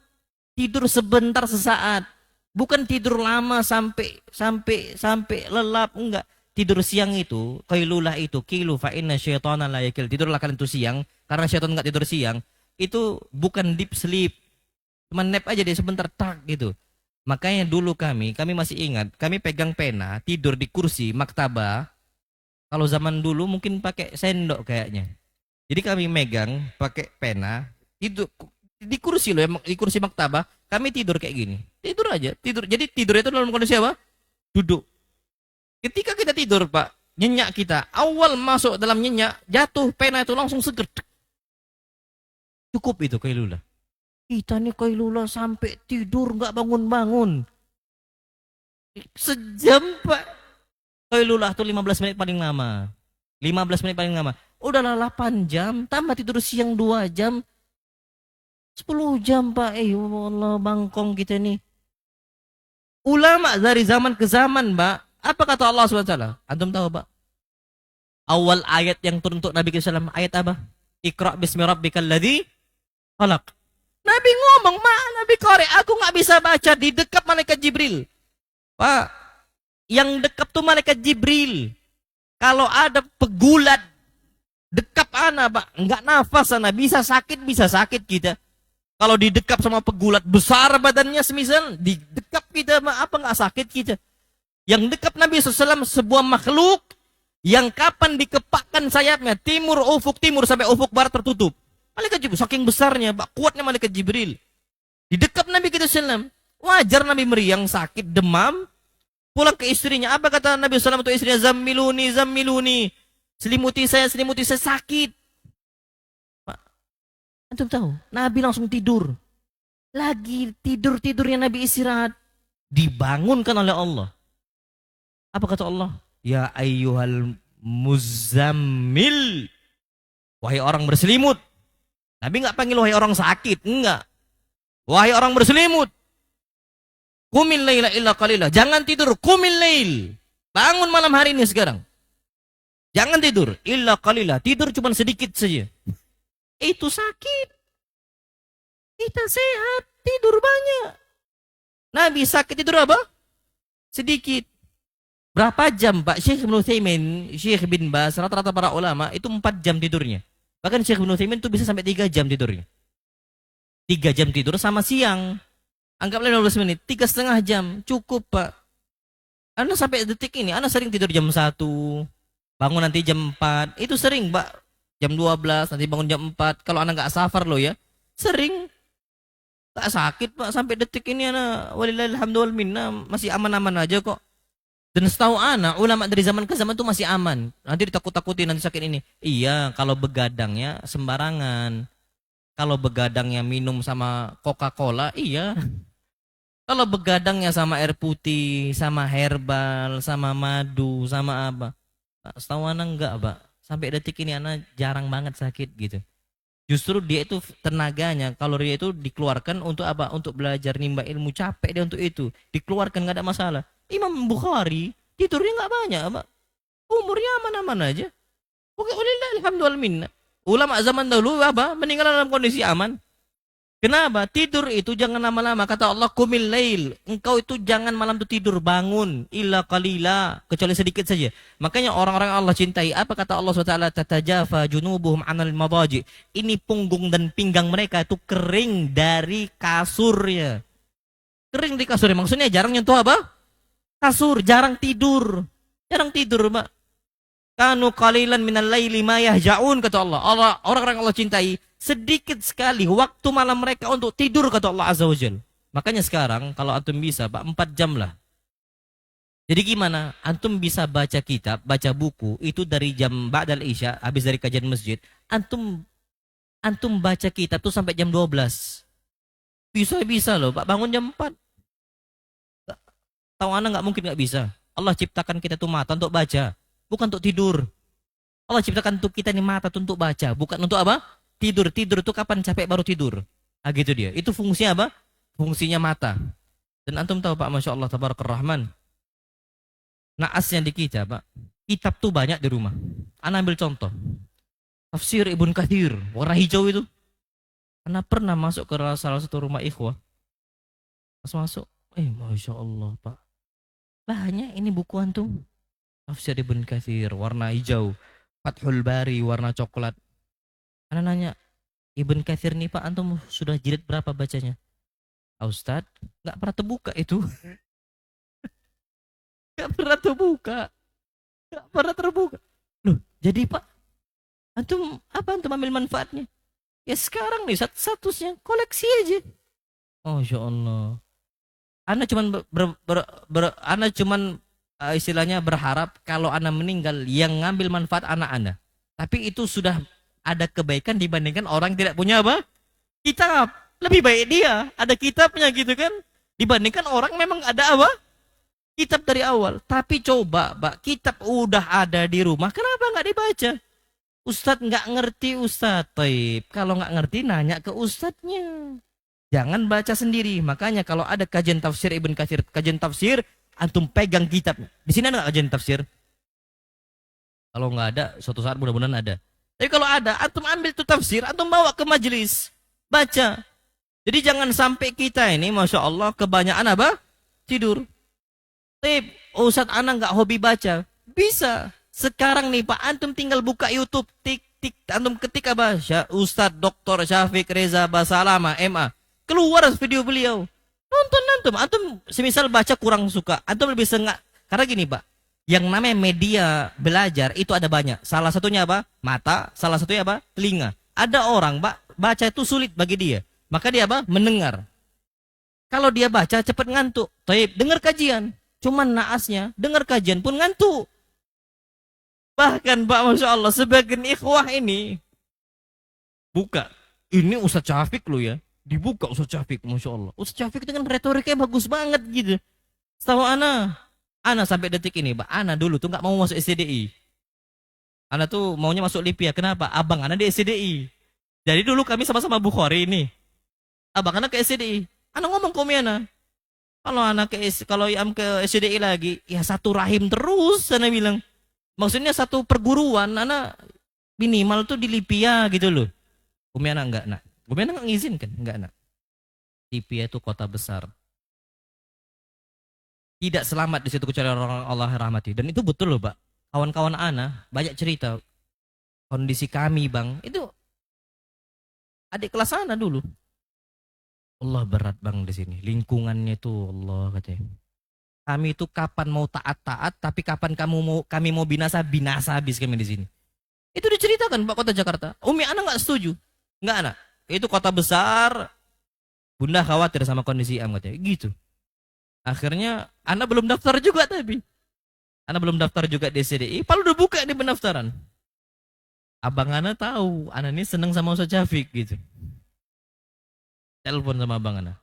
[SPEAKER 1] tidur sebentar sesaat. Bukan tidur lama sampai lelap, enggak. Tidur siang itu, qailulah itu, kilu fa inna syaitana la yakil. Tidurlah kalian tuh siang, karena syaitan enggak tidur siang. Itu bukan deep sleep. Cuma nap aja deh sebentar, tak gitu. Makanya dulu kami masih ingat, kami pegang pena, tidur di kursi maktabah. Kalau zaman dulu mungkin pakai sendok kayaknya. Jadi kami megang pakai pena, itu di kursi loh, di kursi maktabah, kami tidur kayak gini. Tidur aja, tidur. Jadi tidur itu dalam kondisi apa? Duduk. Ketika kita tidur, Pak, nyenyak kita, awal masuk dalam nyenyak, jatuh pena itu langsung seger. Cukup itu qailulah. Kita nih qailulah sampai tidur nggak bangun-bangun. Sejam, Pak. Qailulah tuh 15 menit paling lama. 15 menit paling lama. Udahlah 8 jam, tambah tidur siang 2 jam. 10 jam, Pak. Allah, bangkong kita nih. Ulama dari zaman ke zaman, Pak. Apa kata Allah SWT? Antum tahu, Pak? Awal ayat yang turun untuk Nabi SAW, ayat apa? Iqra' bismi rabbikal ladzi khalaq. Nabi ngomong, Nabi Qari, aku nggak bisa baca, di dekat malaikat Jibril. Pak, yang dekat tuh malaikat Jibril. Kalau ada pegulat dekap ana, Pak, nggak nafas ana, bisa sakit kita. Kalau didekap sama pegulat besar badannya semisal, didekap kita, apa nggak sakit kita? Yang dekap Nabi SAW sebuah makhluk yang kapan dikepakkan sayapnya, timur ufuk timur sampai ufuk barat tertutup. Malaikat Jibril, saking besarnya, Pak, kuatnya malaikat Jibril. Didekap Nabi kita SAW, wajar Nabi meriang, sakit, demam, pulang ke istrinya. Apa kata Nabi SAW untuk istrinya? Zammiluni. Selimuti saya sakit. Pak, antum tahu? Nabi langsung tidur. Lagi tidurnya Nabi istirahat. Dibangunkan oleh Allah. Apa kata Allah? Ya ayyuhal muzammil. Wahai orang berselimut. Nabi nggak panggil wahai orang sakit. Enggak. Wahai orang berselimut. Qumil laila illa qalila. Jangan tidur. Qumil lail. Bangun malam hari ini sekarang. Jangan tidur. Illa qalila. Tidur cuma sedikit saja. Itu sakit. Kita sehat. Tidur banyak. Nabi sakit tidur apa? Sedikit. Berapa jam, Pak? Syekh Ibn Utsaimin, Syekh bin Baz, rata-rata para ulama itu 4 jam tidurnya. Bahkan Syekh Ibn Utsaimin itu bisa sampai 3 jam tidurnya. 3 jam tidur sama siang. Anggaplah 15 menit, 3,5 jam. Cukup, Pak. Anda sampai detik ini, Anda sering tidur jam 1, bangun nanti jam 4. Itu sering, Pak. Jam 12, nanti bangun jam 4. Kalau Anda nggak safar loh ya. Sering. Nggak sakit, Pak. Sampai detik ini Anda, walillahilhamdulillah, masih aman-aman aja kok. Dan setahu anak, ulama dari zaman ke zaman itu masih aman. Nanti ditakut-takutin, nanti sakit ini. Iya, kalau begadangnya sembarangan. Kalau begadangnya minum sama Coca-Cola, iya. Kalau begadangnya sama air putih, sama herbal, sama madu, sama apa. Setahu anak enggak, Pak. Sampai detik ini anak jarang banget sakit gitu. Justru dia itu tenaganya, kalori itu dikeluarkan untuk apa? Untuk belajar nimba ilmu, capek dia untuk itu. Dikeluarkan, nggak ada masalah. Imam Bukhari tidurnya nggak banyak, Pak. Umurnya aman-aman aja. Oke, alhamdulillah. Ulama zaman dahulu apa? Meninggal dalam kondisi aman. Kenapa? Tidur itu jangan lama-lama. Kata Allah, kumil lail. Engkau itu jangan malam itu tidur, bangun. Illa qalila. Kecuali sedikit saja. Makanya orang-orang Allah cintai. Apa kata Allah SWT? Tatajafa junubuhum anal madaji. Ini punggung dan pinggang mereka itu kering dari kasurnya. Kering di kasurnya. Maksudnya jarang nyentuh apa? Kasur. Jarang tidur. Jarang tidur, Mbak. Kanu qalilan minal laili ma yahja'un, kata Allah. Orang-orang Allah cintai, sedikit sekali waktu malam mereka untuk tidur, kata Allah Azza wa Jalla. Makanya sekarang kalau antum bisa, Pak, 4 jam lah. Jadi gimana? Antum bisa baca kitab, baca buku itu dari jam ba'dal isya, habis dari kajian masjid, antum baca kitab tuh sampai jam 12. Bisa loh, Pak, bangun jam 4. Tahu anak nggak mungkin nggak bisa. Allah ciptakan kita tuh mata untuk baca, bukan untuk tidur. Allah ciptakan untuk kita nih mata untuk baca, bukan untuk apa? Tidur. Tidur itu kapan capek baru tidur. Ah gitu dia. Itu fungsinya apa? Fungsinya mata. Dan antum tahu Pak, Masya Allah, Tabarakallah Rahman. Naasnya di kita, Pak. Kitab tuh banyak di rumah. Ana ambil contoh. Tafsir Ibnu Katsir, warna hijau itu. Ana pernah masuk ke salah satu rumah ikhwah. Pas masuk, Masya Allah, Pak. Banyak ini buku antum. Tafsir Ibnu Katsir, warna hijau. Fathul Bari, warna coklat. Ana nanya, Ibnu Katsir nih Pak, antum sudah jilid berapa bacanya? Ustaz, nggak pernah terbuka itu. Nggak pernah terbuka. Nggak pernah terbuka. Loh, jadi Pak, antum ambil manfaatnya? Ya sekarang nih, statusnya koleksi aja. Masya Allah. Ana cuman istilahnya berharap kalau Ana meninggal yang ngambil manfaat anak-Ana. Tapi itu sudah ada kebaikan dibandingkan orang yang tidak punya apa? Kitab. Lebih baik dia ada kitabnya gitu kan, dibandingkan orang memang ada apa? Kitab dari awal. Tapi coba, Pak, kitab udah ada di rumah, kenapa nggak dibaca? Ustadz nggak ngerti, Ustadz. Taib. Kalau nggak ngerti nanya ke ustadznya. Jangan baca sendiri. Makanya kalau ada kajian tafsir Ibnu Katsir, kajian tafsir, antum pegang kitab. Di sini ada nggak kajian tafsir? Kalau nggak ada, suatu saat mudah-mudahan ada. Tapi kalau ada, antum ambil tuh tafsir, antum bawa ke majelis, baca. Jadi jangan sampai kita ini, Masya Allah, kebanyakan apa? Tidur. Tip, Ustadz anak nggak hobi baca. Bisa. Sekarang nih Pak, antum tinggal buka YouTube, tik, antum ketik apa? Ustadz Dr. Syafiq Reza Basalama, MA. Keluar video beliau. Nonton antum semisal baca kurang suka, antum lebih sengak. Karena gini Pak, yang namanya media belajar itu ada banyak. Salah satunya apa? Mata, salah satunya apa? Telinga. Ada orang Pak, baca itu sulit bagi dia. Maka dia apa? Mendengar. Kalau dia baca cepat ngantuk. Taib, dengar kajian. Cuman naasnya, dengar kajian pun ngantuk. Bahkan Pak, Masya Allah, sebagian ikhwah ini buka. Ini Ustadz Syafiq lo ya. Dibuka Ustadz Syafiq, Masya Allah. Ustadz Syafiq dengan retoriknya bagus banget gitu. Setahu Ana sampai detik ini, Pak, Ana dulu tuh nggak mau masuk SCDI. Ana tuh maunya masuk Lipia. Kenapa? Abang Ana di SCDI. Jadi dulu kami sama-sama Bukhari ini. Abang Ana ke SCDI. Ana ngomong ke Umi Ana. Kalau Iam ke SCDI lagi, ya satu rahim terus, Ana bilang. Maksudnya satu perguruan, Ana minimal tuh di Lipia gitu loh. Umi Ana enggak, nak. Umi Ana enggak ngizinkan, enggak, nak. Lipia itu kota besar. Tidak selamat di situ kecuali orang Allah rahmati. Dan itu betul loh, Pak. Kawan-kawan Ana banyak cerita kondisi kami, Bang. Itu adik kelas Ana dulu. Allah berat Bang di sini. Lingkungannya itu Allah katanya. Kami itu kapan mau taat-taat, tapi kapan kami mau binasa habis kami di sini. Itu diceritakan Pak Kota Jakarta. Umi Ana nggak setuju. Nggak, Ana. Itu kota besar. Bunda khawatir sama kondisi Am katanya. Gitu. Akhirnya Ana belum daftar juga tapi. Ana belum daftar juga di SCDI. Padahal udah buka di pendaftaran. Abang Ana tahu. Ana ini seneng sama Ustadz Syafiq gitu. Telepon sama abang Ana.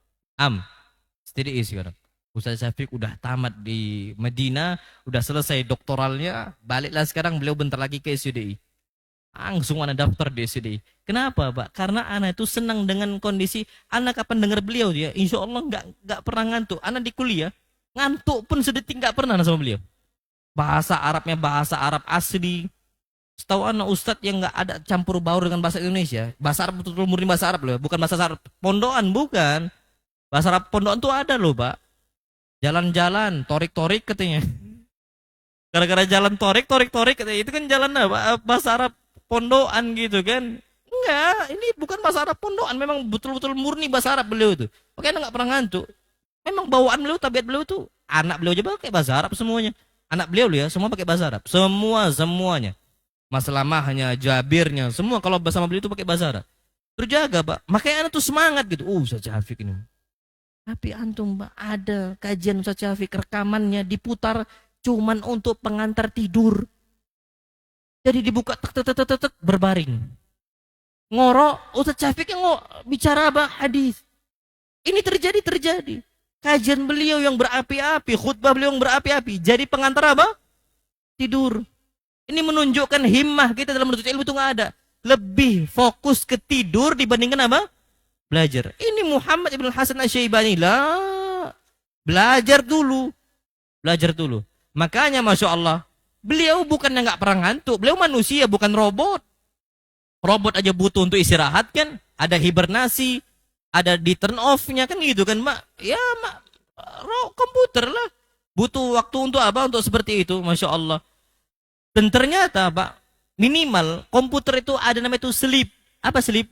[SPEAKER 1] SCDI sekarang. Ustadz Syafiq udah tamat di Medina, udah selesai doktoralnya, baliklah sekarang beliau bentar lagi ke SCDI. Langsung Ana daftar di SCDI. Kenapa Pak? Karena Ana itu senang dengan kondisi Ana kapan dengar beliau dia, insya Allah nggak pernah ngantuk. Ana di kuliah,
[SPEAKER 2] Ngantuk pun sedetik nggak pernah sama beliau. Bahasa Arabnya bahasa Arab asli. Setahu anak ustadz yang nggak ada campur baur dengan bahasa Indonesia. Bahasa Arab betul-betul murni bahasa Arab loh. Bukan bahasa Arab pondokan, bukan. Bahasa Arab pondokan tuh ada loh, Pak. Jalan-jalan, torik-torik katanya. Gara-gara jalan torik katanya. Itu kan jalan apa? Bahasa Arab pondokan gitu kan. Enggak, ini bukan bahasa Arab pondokan. Memang betul-betul murni bahasa Arab beliau itu. Makanya nggak pernah ngantuk. Memang bawaan beliau, tabiat beliau tuh. Anak beliau aja pakai bahasa Arab semuanya. Anak beliau loh ya, semua pakai bahasa Arab. Semuanya. Mas Lamahnya, Jabirnya, semua kalau bersama beliau itu pakai bahasa Arab. Terjaga, Pak. Makanya anak tuh semangat gitu. Ustaz Syafiq ini. Tapi antum, Pak, ada kajian Ustaz Syafiq rekamannya diputar cuman untuk pengantar tidur. Jadi dibuka tek tek tek tek, tek berbaring. Ngorok, Ustaz Syafiq yang bicara apa? Hadis. Ini terjadi. Kajian beliau yang berapi-api, khutbah beliau yang berapi-api. Jadi pengantar apa? Tidur. Ini menunjukkan himmah kita dalam menuntut ilmu itu nggak ada. Lebih fokus ke tidur dibandingkan apa? Belajar. Ini Muhammad ibn Hasan Asy-Syaibani lah. Belajar dulu. Makanya Masya Allah, beliau bukannya nggak pernah ngantuk. Beliau manusia, bukan robot. Robot aja butuh untuk istirahat kan. Ada hibernasi, ada di turn off-nya kan gitu kan, Mak. Ya, Mak, komputer lah. Butuh waktu untuk apa? Untuk seperti itu, Masya Allah. Dan ternyata, Pak, minimal komputer itu ada namanya itu sleep. Apa sleep?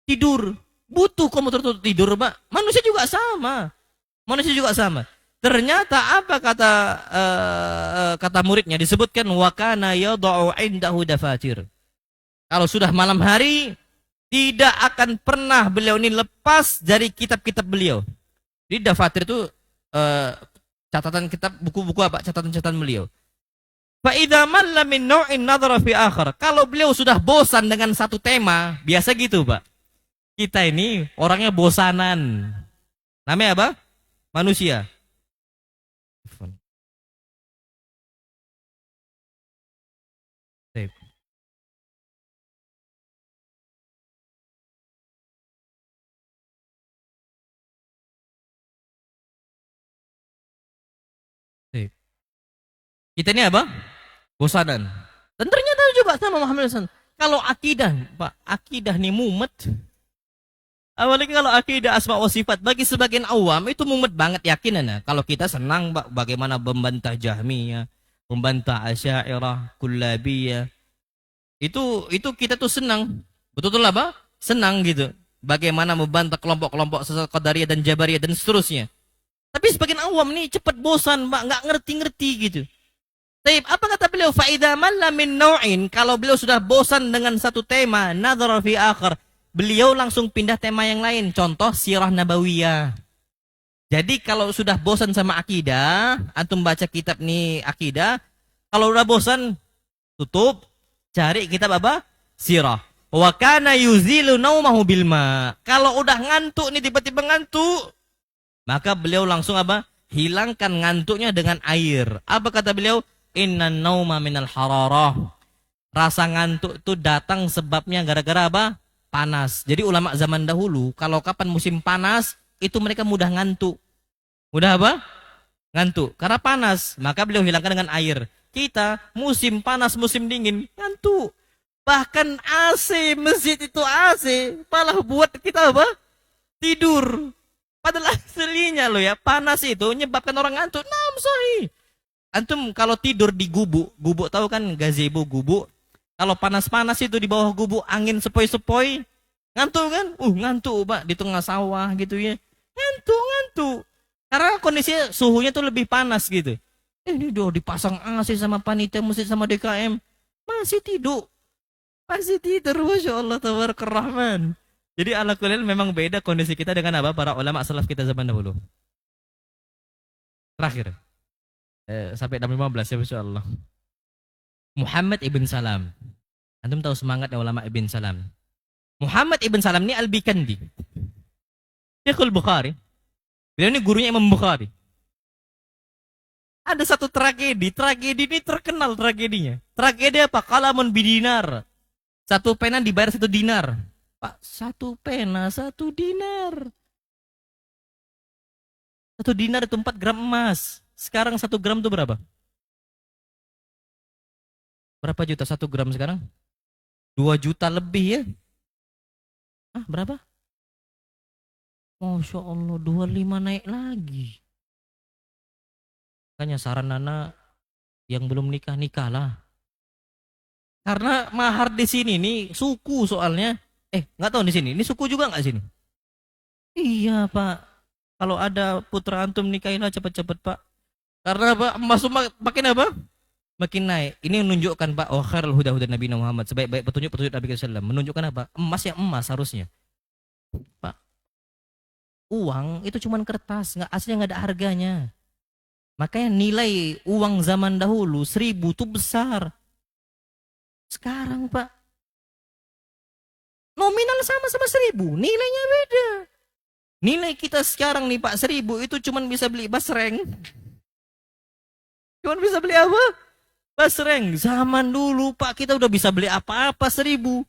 [SPEAKER 2] Tidur. Butuh komputer untuk tidur, Pak. Manusia juga sama. Ternyata apa kata muridnya disebutkan wa kana yad'u indahu dafatir. Kalau sudah malam hari tidak akan pernah beliau ini lepas dari kitab-kitab beliau. Jadi dafatir itu catatan kitab buku-buku apa? Catatan-catatan beliau. Fa idza malla min naw'in nadhara fi akhar. Kalau beliau sudah bosan dengan satu tema, biasa gitu, Pak. Kita ini orangnya bosanan. Namanya apa? Manusia. Kita ini apa? Bosanan. Dan ternyata juga sama Muhammad SAW. Kalau akidah, Pak, akidah nih mumet. Apalagi kalau akidah asma wa sifat bagi sebagian awam itu mumet banget yakinan. Kalau kita senang, Pak, bagaimana membantah Jahmiyah, membantah Asy'ariyah, Kullabiyah. Itu kita tuh senang. Betul-betul apa? Senang gitu. Bagaimana membantah kelompok-kelompok sesat Qadariyah dan Jabariyah dan seterusnya. Tapi sebagian awam nih cepat bosan, Pak, nggak ngerti-ngerti gitu. Taib, apa kata beliau? Fa'idha malla min naw'in. Kalau beliau sudah bosan dengan satu tema, nadhara fi akhar, beliau langsung pindah tema yang lain. Contoh sirah nabawiyah. Jadi kalau sudah bosan sama akidah, antum baca kitab nih akidah, kalau udah bosan, tutup, cari kitab apa? Sirah. Wa kana yuzilu naumahu bil ma. Kalau udah ngantuk nih tiba-tiba ngantuk, maka beliau langsung apa? Hilangkan ngantuknya dengan air. Apa kata beliau? Inna nauma minal hararah. Rasa ngantuk itu datang sebabnya gara-gara apa? Panas. Jadi ulama zaman dahulu, kalau kapan musim panas, itu mereka mudah ngantuk. Mudah apa? Ngantuk. Karena panas. Maka beliau hilangkan dengan air. Kita musim panas, musim dingin, ngantuk. Bahkan AC, masjid itu AC, malah buat kita apa? Tidur. Padahal aslinya loh ya, panas itu menyebabkan orang ngantuk. Nam sahih. Antum kalau tidur di gubuk tahu kan gazebo gubuk. Kalau panas-panas itu di bawah gubuk angin sepoi-sepoi, ngantuk kan? Ngantuk, Pak, di tengah sawah gitu ya. Ngantuk. Karena kondisinya suhunya tuh lebih panas gitu. Ini udah dipasang AC sama panitia masjid sama DKM, masih tidur. Masya Allah, tabarakallah rahman. Jadi ala kulil memang beda kondisi kita dengan apa? Para ulama salaf kita zaman dahulu. Terakhir. Sampai 6:15 ya, Masya Allah. Muhammad ibn Salam. Antum tahu semangatnya ulama ibn Salam. Muhammad ibn Salam ini Al-Bikandi. Syekhul Bukhari. Beliau ini gurunya Imam Bukhari. Ada satu tragedi ini terkenal tragedinya. Tragedi apa? Qalamun bidinar. Satu pena dibayar 1 dinar. Pak, 1 pena 1 dinar. 1 dinar itu 4 gram emas. Sekarang 1 gram itu berapa? Berapa juta 1 gram sekarang? 2 juta lebih ya? Ah, berapa? Masya Allah, 25 naik lagi. Makanya saran Nana yang belum nikah, nikahlah. Karena mahar di sini nih suku soalnya. Nggak tahu di sini. Ini suku juga nggak sini? Iya, Pak. Kalau ada putra antum nikahilah cepet-cepet, Pak. Karena apa? Emas makin apa? Makin naik. Ini menunjukkan, Pak, oh khairul huda huda Nabi Muhammad, sebaik-baik petunjuk Nabi SAW. Menunjukkan apa? Emas yang emas harusnya. Pak, uang itu cuman kertas, nggak aslinya nggak ada harganya. Makanya nilai uang zaman dahulu 1000 tuh besar. Sekarang, Pak, nominal sama-sama 1000, nilainya beda. Nilai kita sekarang nih, Pak, 1000 itu cuman bisa beli basreng. Cuman bisa beli apa? Basreng. Zaman dulu, Pak, kita udah bisa beli apa-apa 1000.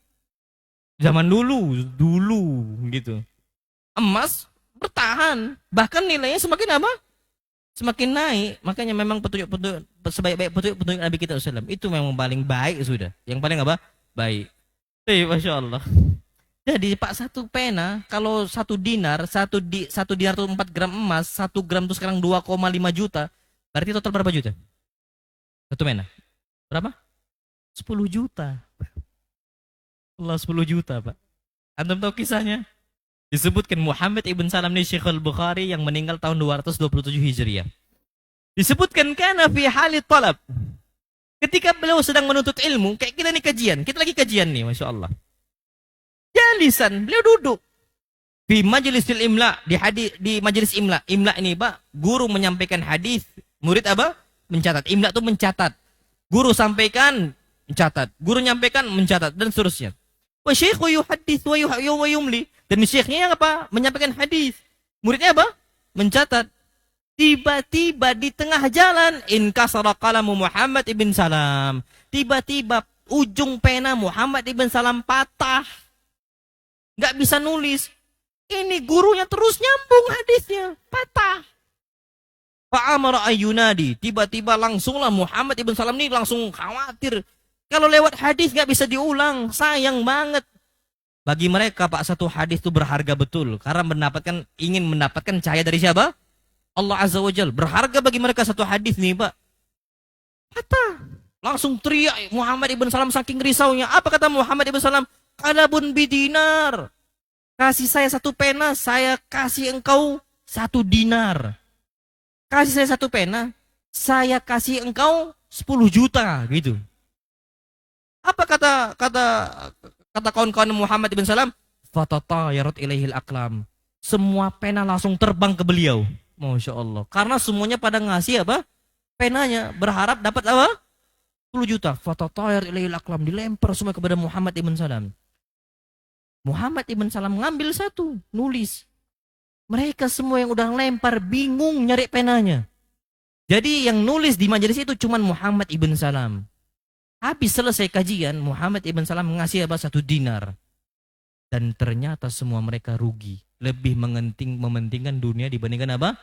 [SPEAKER 2] Zaman dulu gitu. Emas bertahan, bahkan nilainya semakin apa? Semakin naik. Makanya memang petunjuk-petunjuk sebaik-baik petunjuk Nabi kita SAW itu memang paling baik sudah. Yang paling apa? Baik. Masya Allah. Jadi Pak, 1 pena kalau 1 dinar, 1 dinar itu 4 gram emas, 1 gram itu sekarang 2,5 juta. Berarti total berapa juta? 1 pena. Berapa? 10 juta. Allah, 10 juta, Pak. Antum tahu kisahnya? Disebutkan Muhammad ibn Salam ini Syekhul Bukhari yang meninggal tahun 227 Hijriah. Disebutkan kana fi halit talab. Ketika beliau sedang menuntut ilmu, kayak kita nih kajian. Kita lagi kajian nih, Masya Allah. Jalisan, beliau duduk. Di majlisil imla, di majelis imla. Imla ini, Pak, guru menyampaikan hadis, murid apa? Mencatat. Imla itu mencatat. Guru sampaikan, mencatat. Guru nyampaikan, mencatat, dan seterusnya. Wa syekhu yuhaddits wa yumli. Dan syekhnya yang apa? Menyampaikan hadis. Muridnya apa? Mencatat. Tiba-tiba di tengah jalan, inkasara qalamu Muhammad ibn Salam. Tiba-tiba ujung pena Muhammad ibn Salam patah. Nggak bisa nulis. Ini gurunya terus nyambung hadisnya. Patah. Fa'amara ayyunadi. Tiba-tiba langsunglah Muhammad ibn Salam ini langsung khawatir. Kalau lewat hadis nggak bisa diulang. Sayang banget. Bagi mereka, Pak, 1 hadis itu berharga betul. Karena ingin mendapatkan cahaya dari siapa? Allah Azza wa Jal. Berharga bagi mereka 1 hadis nih, Pak. Patah. Langsung teriak Muhammad ibn Salam saking risaunya. Apa kata Muhammad ibn Salam? Kalabun bidinar. Kasih saya 1 pena, saya kasih engkau 1 dinar. Kasih saya 1 pena, saya kasih engkau 10 juta, gitu. Apa kata kawan-kawan Muhammad ibn Salam? Fatatayarat ilaihil aklam. Semua pena langsung terbang ke beliau. Masya Allah. Karena semuanya pada ngasih apa? Penanya. Berharap dapat apa? 10 juta. Fatatayar ilaihil aklam. Dilempar semua kepada Muhammad ibn Salam. Muhammad ibn Salam ngambil 1, nulis. Mereka semua yang udah lempar bingung nyari penanya. Jadi yang nulis di majelis itu cuma Muhammad ibn Salam. Habis selesai kajian, Muhammad ibn Salam mengasih apa? 1 dinar. Dan ternyata semua mereka rugi. Lebih mementingkan dunia dibandingkan apa?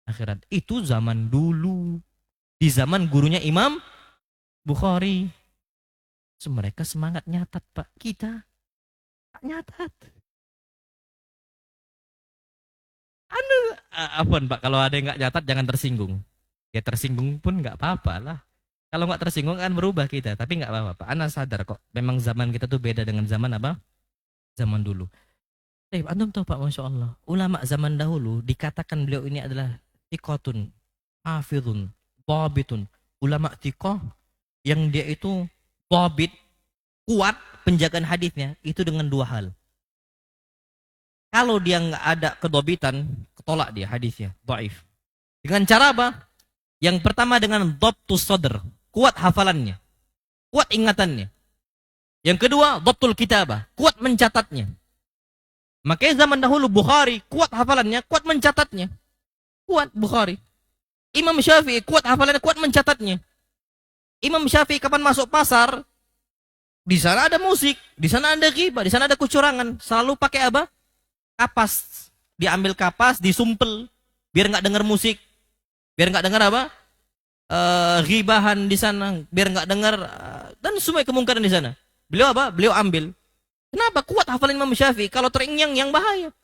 [SPEAKER 2] Akhirat. Itu zaman dulu. Di zaman gurunya Imam Bukhari. Mereka semangat nyatat, Pak. Kita tak nyatat. Apaan, Pak, kalau ada yang nggak nyatat jangan tersinggung. Ya tersinggung pun nggak apa-apa lah. Kalau nggak tersinggung kan berubah kita, tapi nggak apa-apa. Pak, Ana sadar kok. Memang zaman kita tuh beda dengan zaman apa? Zaman dulu. Antum tahu, Pak, Masya Allah. Ulama zaman dahulu dikatakan beliau ini adalah thiqatun, hafidhun, dhabitun. Ulama thiqah yang dia itu dhabit, kuat penjagaan hadisnya itu dengan 2 hal. Kalau dia nggak ada kedobitan, ketolak dia hadisnya, dhaif. Dengan cara apa? Yang pertama dengan dhabtus sadr, kuat hafalannya, kuat ingatannya. Yang kedua, dhabtul kitabah, kuat mencatatnya. Makanya zaman dahulu Bukhari kuat hafalannya, kuat mencatatnya. Kuat Bukhari. Imam Syafi'i kuat hafalannya, kuat mencatatnya. Imam Syafi'i kapan masuk pasar, di sana ada musik, di sana ada ghibah, di sana ada kecurangan. Selalu pakai apa? Kapas. Diambil kapas, disumpel. biar nggak dengar musik, biar nggak dengar apa? Ghibahan di sana, biar nggak dengar dan semua kemungkaran di sana. Beliau apa? Beliau ambil. Kenapa? Kuat hafalan Imam Syafi'i. Kalau terngiang yang bahaya.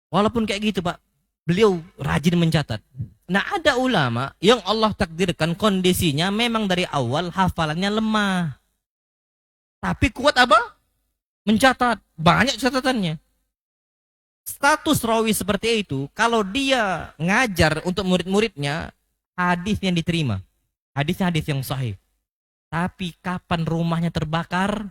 [SPEAKER 2] Walaupun kayak gitu Pak, beliau rajin mencatat. Nah ada ulama yang Allah takdirkan kondisinya memang dari awal hafalannya lemah. Tapi kuat apa? Mencatat. Banyak catatannya. Status rawi seperti itu, kalau dia ngajar untuk murid-muridnya, hadis yang diterima. Hadisnya hadis yang sahih. Tapi kapan rumahnya terbakar,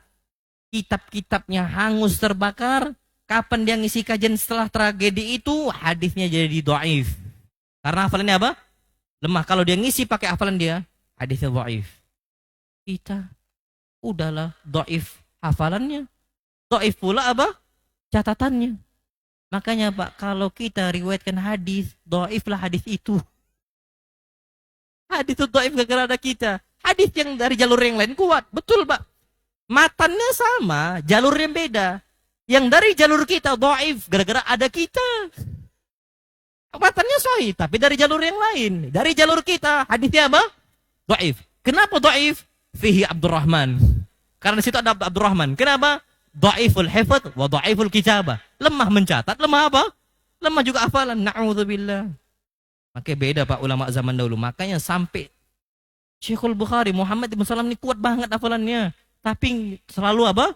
[SPEAKER 2] kitab-kitabnya hangus terbakar, kapan dia ngisi kajian setelah tragedi itu, hadisnya jadi dhaif. Karena hafalannya apa? Lemah. Kalau dia ngisi pakai hafalan dia, hadisnya dhaif. Kita udahlah dhaif hafalannya. Dhaif pula apa? Catatannya. Makanya Pak, kalau kita riwayatkan hadis, dhaiflah hadis itu. Hadis itu dhaif gara-gara ada kita. Hadis yang dari jalur yang lain kuat. Betul Pak. Matannya sama, jalurnya beda. Yang dari jalur kita dhaif gara-gara ada kita. Matannya sahih, tapi dari jalur yang lain. Dari jalur kita, hadisnya apa? Dhaif. Kenapa dhaif? Fihi Abdurrahman. Karena di situ ada Abdurrahman. Kenapa? Dhaiful hifdz wa dhaiful kitabah. Lemah mencatat, lemah apa? Lemah juga hafalan. Na'udzubillah. Makanya beda Pak ulama zaman dahulu. Makanya sampai Syekhul Bukhari, Muhammad bin Salam ini kuat banget hafalannya. Tapi selalu apa?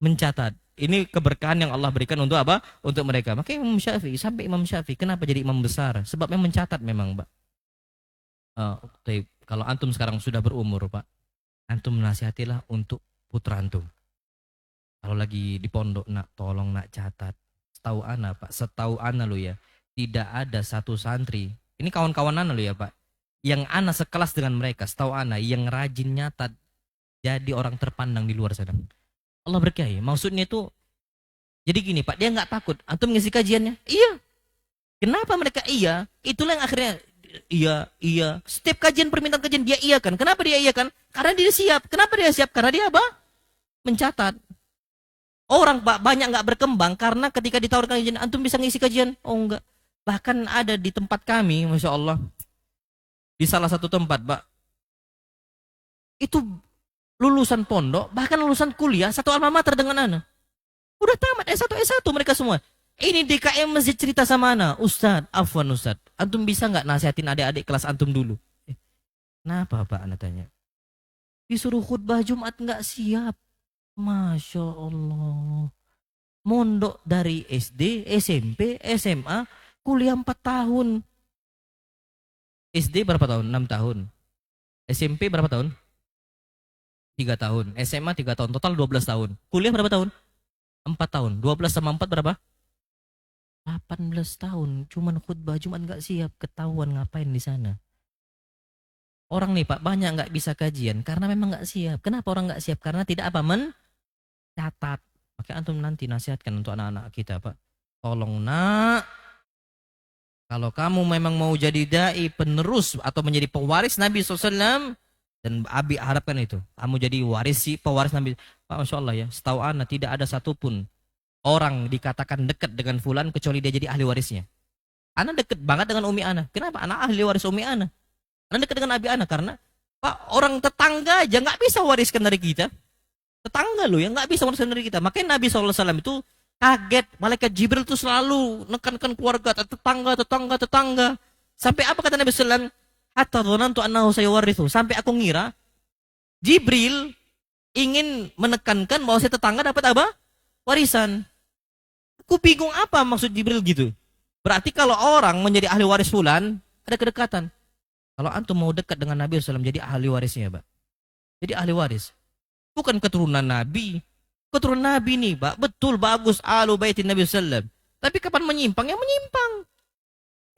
[SPEAKER 2] Mencatat. Ini keberkahan yang Allah berikan untuk apa? Untuk mereka. Makanya Imam Syafi'i, sampai Imam Syafi'i, kenapa jadi imam besar? Sebabnya mencatat memang Pak. Kalau antum sekarang sudah berumur Pak, antum nasihatilah untuk putra antum. Kalau lagi di pondok, nak tolong nak catat. Setahu ana Pak, setahu ana lo ya, tidak ada satu santri. Ini kawan-kawan ana lo ya Pak, yang ana sekelas dengan mereka, setahu ana yang rajin nyatat jadi orang terpandang di luar sana. Allah berkahi. Maksudnya itu, jadi gini Pak, dia nggak takut. Antum ngisi kajiannya, iya. Kenapa mereka iya? Itulah yang akhirnya iya. Setiap kajian permintaan kajian dia iya kan? Kenapa dia iya kan? Karena dia siap. Kenapa dia siap? Karena dia apa? Mencatat. Orang Pak banyak nggak berkembang karena ketika ditawarkan kajian, antum bisa ngisi kajian? Oh enggak. Bahkan ada di tempat kami, Masya Allah, di salah satu tempat Pak, itu lulusan pondok, bahkan lulusan kuliah, satu alma mater dengan ana. Udah tamat S1, S1 mereka semua. Ini DKM masjid cerita sama ana, Ustadz, afwan Ustadz, antum bisa nggak nasihatin adik-adik kelas antum dulu? Kenapa Pak, ana tanya? Disuruh khutbah Jumat nggak siap. Masya Allah. Mondok dari SD, SMP, SMA, kuliah 4 tahun. SD berapa tahun? 6 tahun. SMP berapa tahun? 3 tahun. SMA 3 tahun. Total 12 tahun. Kuliah berapa tahun? 4 tahun. 12 sama 4 berapa? 18 tahun. Cuman khutbah Jumat nggak siap. Ketahuan ngapain di sana. Orang nih Pak banyak nggak bisa kajian karena memang nggak siap. Kenapa orang nggak siap? Karena tidak apa? Mencatat. Makanya antum nanti nasihatkan untuk anak-anak kita Pak. Tolong nak, kalau kamu memang mau jadi dai penerus atau menjadi pewaris Nabi SAW, dan Abi harapkan itu, kamu jadi pewaris Nabi. Pak, Masya Allah ya, setahu ana tidak ada satupun orang dikatakan dekat dengan fulan kecuali dia jadi ahli warisnya. Ana dekat banget dengan umi ana. Kenapa? Ana ahli waris umi ana. Ana dekat dengan abi ana karena Pak, orang tetangga aja nggak bisa wariskan dari kita. Tetangga lo yang nggak bisa wariskan dari kita. Makanya Nabi SAW itu kaget. Malaikat Jibril itu selalu nekankan keluarga, tetangga. Sampai apa kata Nabi SAW? Hatta dhanantu annahu sayuwarithu. Sampai aku ngira Jibril ingin menekankan bahwa si tetangga dapat apa? Warisan. Aku bingung apa maksud Jibril gitu. Berarti kalau orang menjadi ahli waris fulan, ada kedekatan. Kalau antum mau dekat dengan Nabi SAW, jadi ahli warisnya Pak. Jadi ahli waris. Bukan keturunan Nabi. Keturunan Nabi nih Pak. Betul, bagus. Ahlu baitin Nabi SAW. Tapi kapan menyimpang? Ya menyimpang.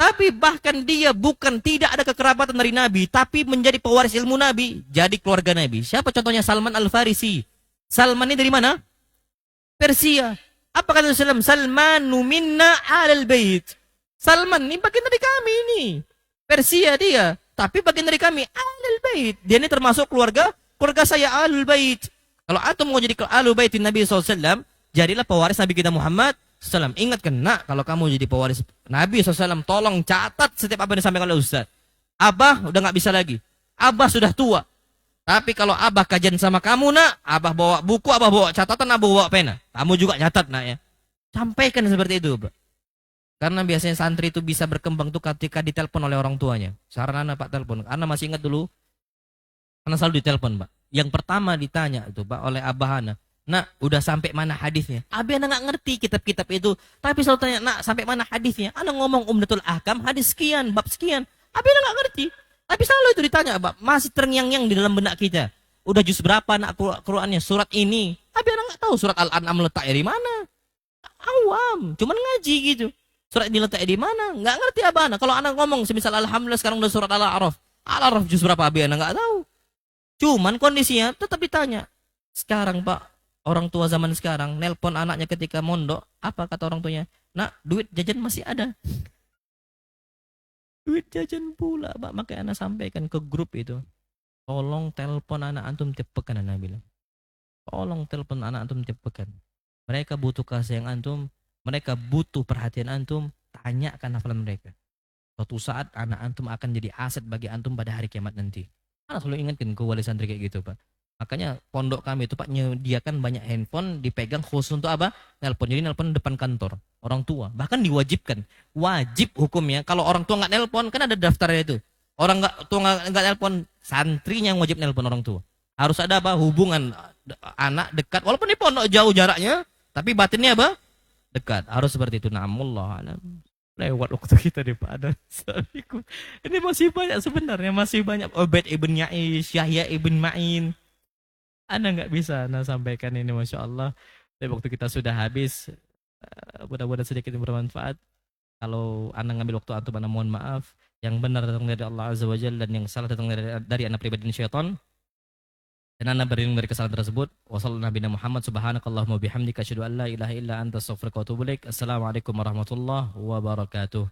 [SPEAKER 2] Tapi bahkan dia bukan tidak ada kekerabatan dari Nabi. Tapi menjadi pewaris ilmu Nabi. Jadi keluarga Nabi. Siapa contohnya? Salman Al-Farisi. Salman ini dari mana? Persia. Apa kata Rasulullah? Salmanu minna alal bait. Salman ini bagian dari kami ini. Persia dia. Tapi bagian dari kami alal bait. Dia ini termasuk keluarga saya alul bait. Kalau antum mau jadi alul baitin Nabi SAW, jadilah pewaris Nabi kita Muhammad SAW. Ingatkan, nak, kalau kamu jadi pewaris Nabi SAW, tolong catat setiap apa yang disampaikan oleh Ustaz. Abah udah nggak bisa lagi. Abah sudah tua. Tapi kalau abah kajian sama kamu, nak, abah bawa buku, abah bawa catatan, abah bawa pena. Kamu juga catat, nak, ya. Sampaikan seperti itu, Pak. Karena biasanya santri itu bisa berkembang tuh ketika ditelepon oleh orang tuanya. Saran anak Pak telepon. Karena masih ingat dulu, karena selalu ditelepon, Pak. Yang pertama ditanya itu, Pak, oleh abah Ana. Nak, udah sampai mana hadisnya? Abi Ana nggak ngerti kitab-kitab itu. Tapi selalu tanya, nak, sampai mana hadisnya? Ana ngomong Umdatul Ahkam, hadis sekian, bab sekian. Abi Ana nggak ngerti. Tapi selalu itu ditanya, Pak. Masih terngiang-ngiang di dalam benak kita. Udah juz berapa, nak, Qur'annya? Surat ini. Abi Ana nggak tahu surat Al-An'am letaknya di mana. Awam, cuman ngaji gitu. Surat ini letaknya di mana? Nggak ngerti abah Ana. Kalau anak ngomong, semisal Alhamdulillah sekarang udah surat Al-A'raf. Al-A'raf juz berapa, Abi Ana nggak tahu. Cuman kondisinya tetap ditanya. Sekarang, Pak, orang tua zaman sekarang nelpon anaknya ketika mondok, apa kata orang tuanya? Nak, duit jajan masih ada. Duit jajan pula, Pak. Makanya anak sampaikan ke grup itu. Tolong telepon anak antum tiap pekan, anak bilang. Tolong telepon anak antum tiap pekan. Mereka butuh kasih yang antum, mereka butuh perhatian antum, tanyakan hafalan mereka. Suatu saat anak antum akan jadi aset bagi antum pada hari kiamat nanti. Anak selalu ingatkan ke wali santri kayak gitu, Pak. Makanya pondok kami itu, Pak, menyediakan banyak handphone dipegang khusus untuk apa? Nelpon. Jadi nelpon depan kantor orang tua. Bahkan diwajibkan. Wajib hukumnya. Kalau orang tua nggak nelpon, kan ada daftarnya itu. Orang nggak nelpon, santrinya yang wajib nelpon orang tua. Harus ada apa? Hubungan anak dekat. Walaupun di pondok jauh jaraknya, tapi batinnya apa? Dekat. Harus seperti itu. Namullah alam. Lewat waktu kita di Pak Adan. Ini masih banyak sebenarnya, masih banyak. Ubaid ibn Ya'ish, Yahya ibn Ma'in. Anda nggak bisa sampaikan ini, Masya Allah. Tapi waktu kita sudah habis. Mudah-mudahan sedikit bermanfaat. Kalau Anda ngambil waktu antum, Anda mohon maaf. Yang benar datang dari Allah Azza wa Jalla, dan yang salah datang dari anak pribadi dan syaitan. Dan Anda berlindung dari kesalahan tersebut. Wassallallahu Nabi Muhammad subhanakallahumma bihamdika asyhadu an la ilaha illa anta astaghfiruka wa atubu ilaik. Assalamualaikum warahmatullahi wabarakatuh.